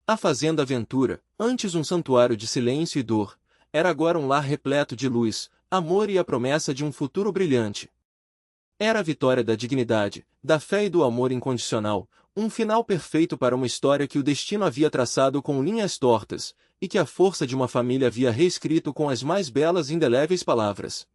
A fazenda Ventura, antes um santuário de silêncio e dor, era agora um lar repleto de luz, amor e a promessa de um futuro brilhante. Era a vitória da dignidade, da fé e do amor incondicional, um final perfeito para uma história que o destino havia traçado com linhas tortas, e que a força de uma família havia reescrito com as mais belas e indeléveis palavras.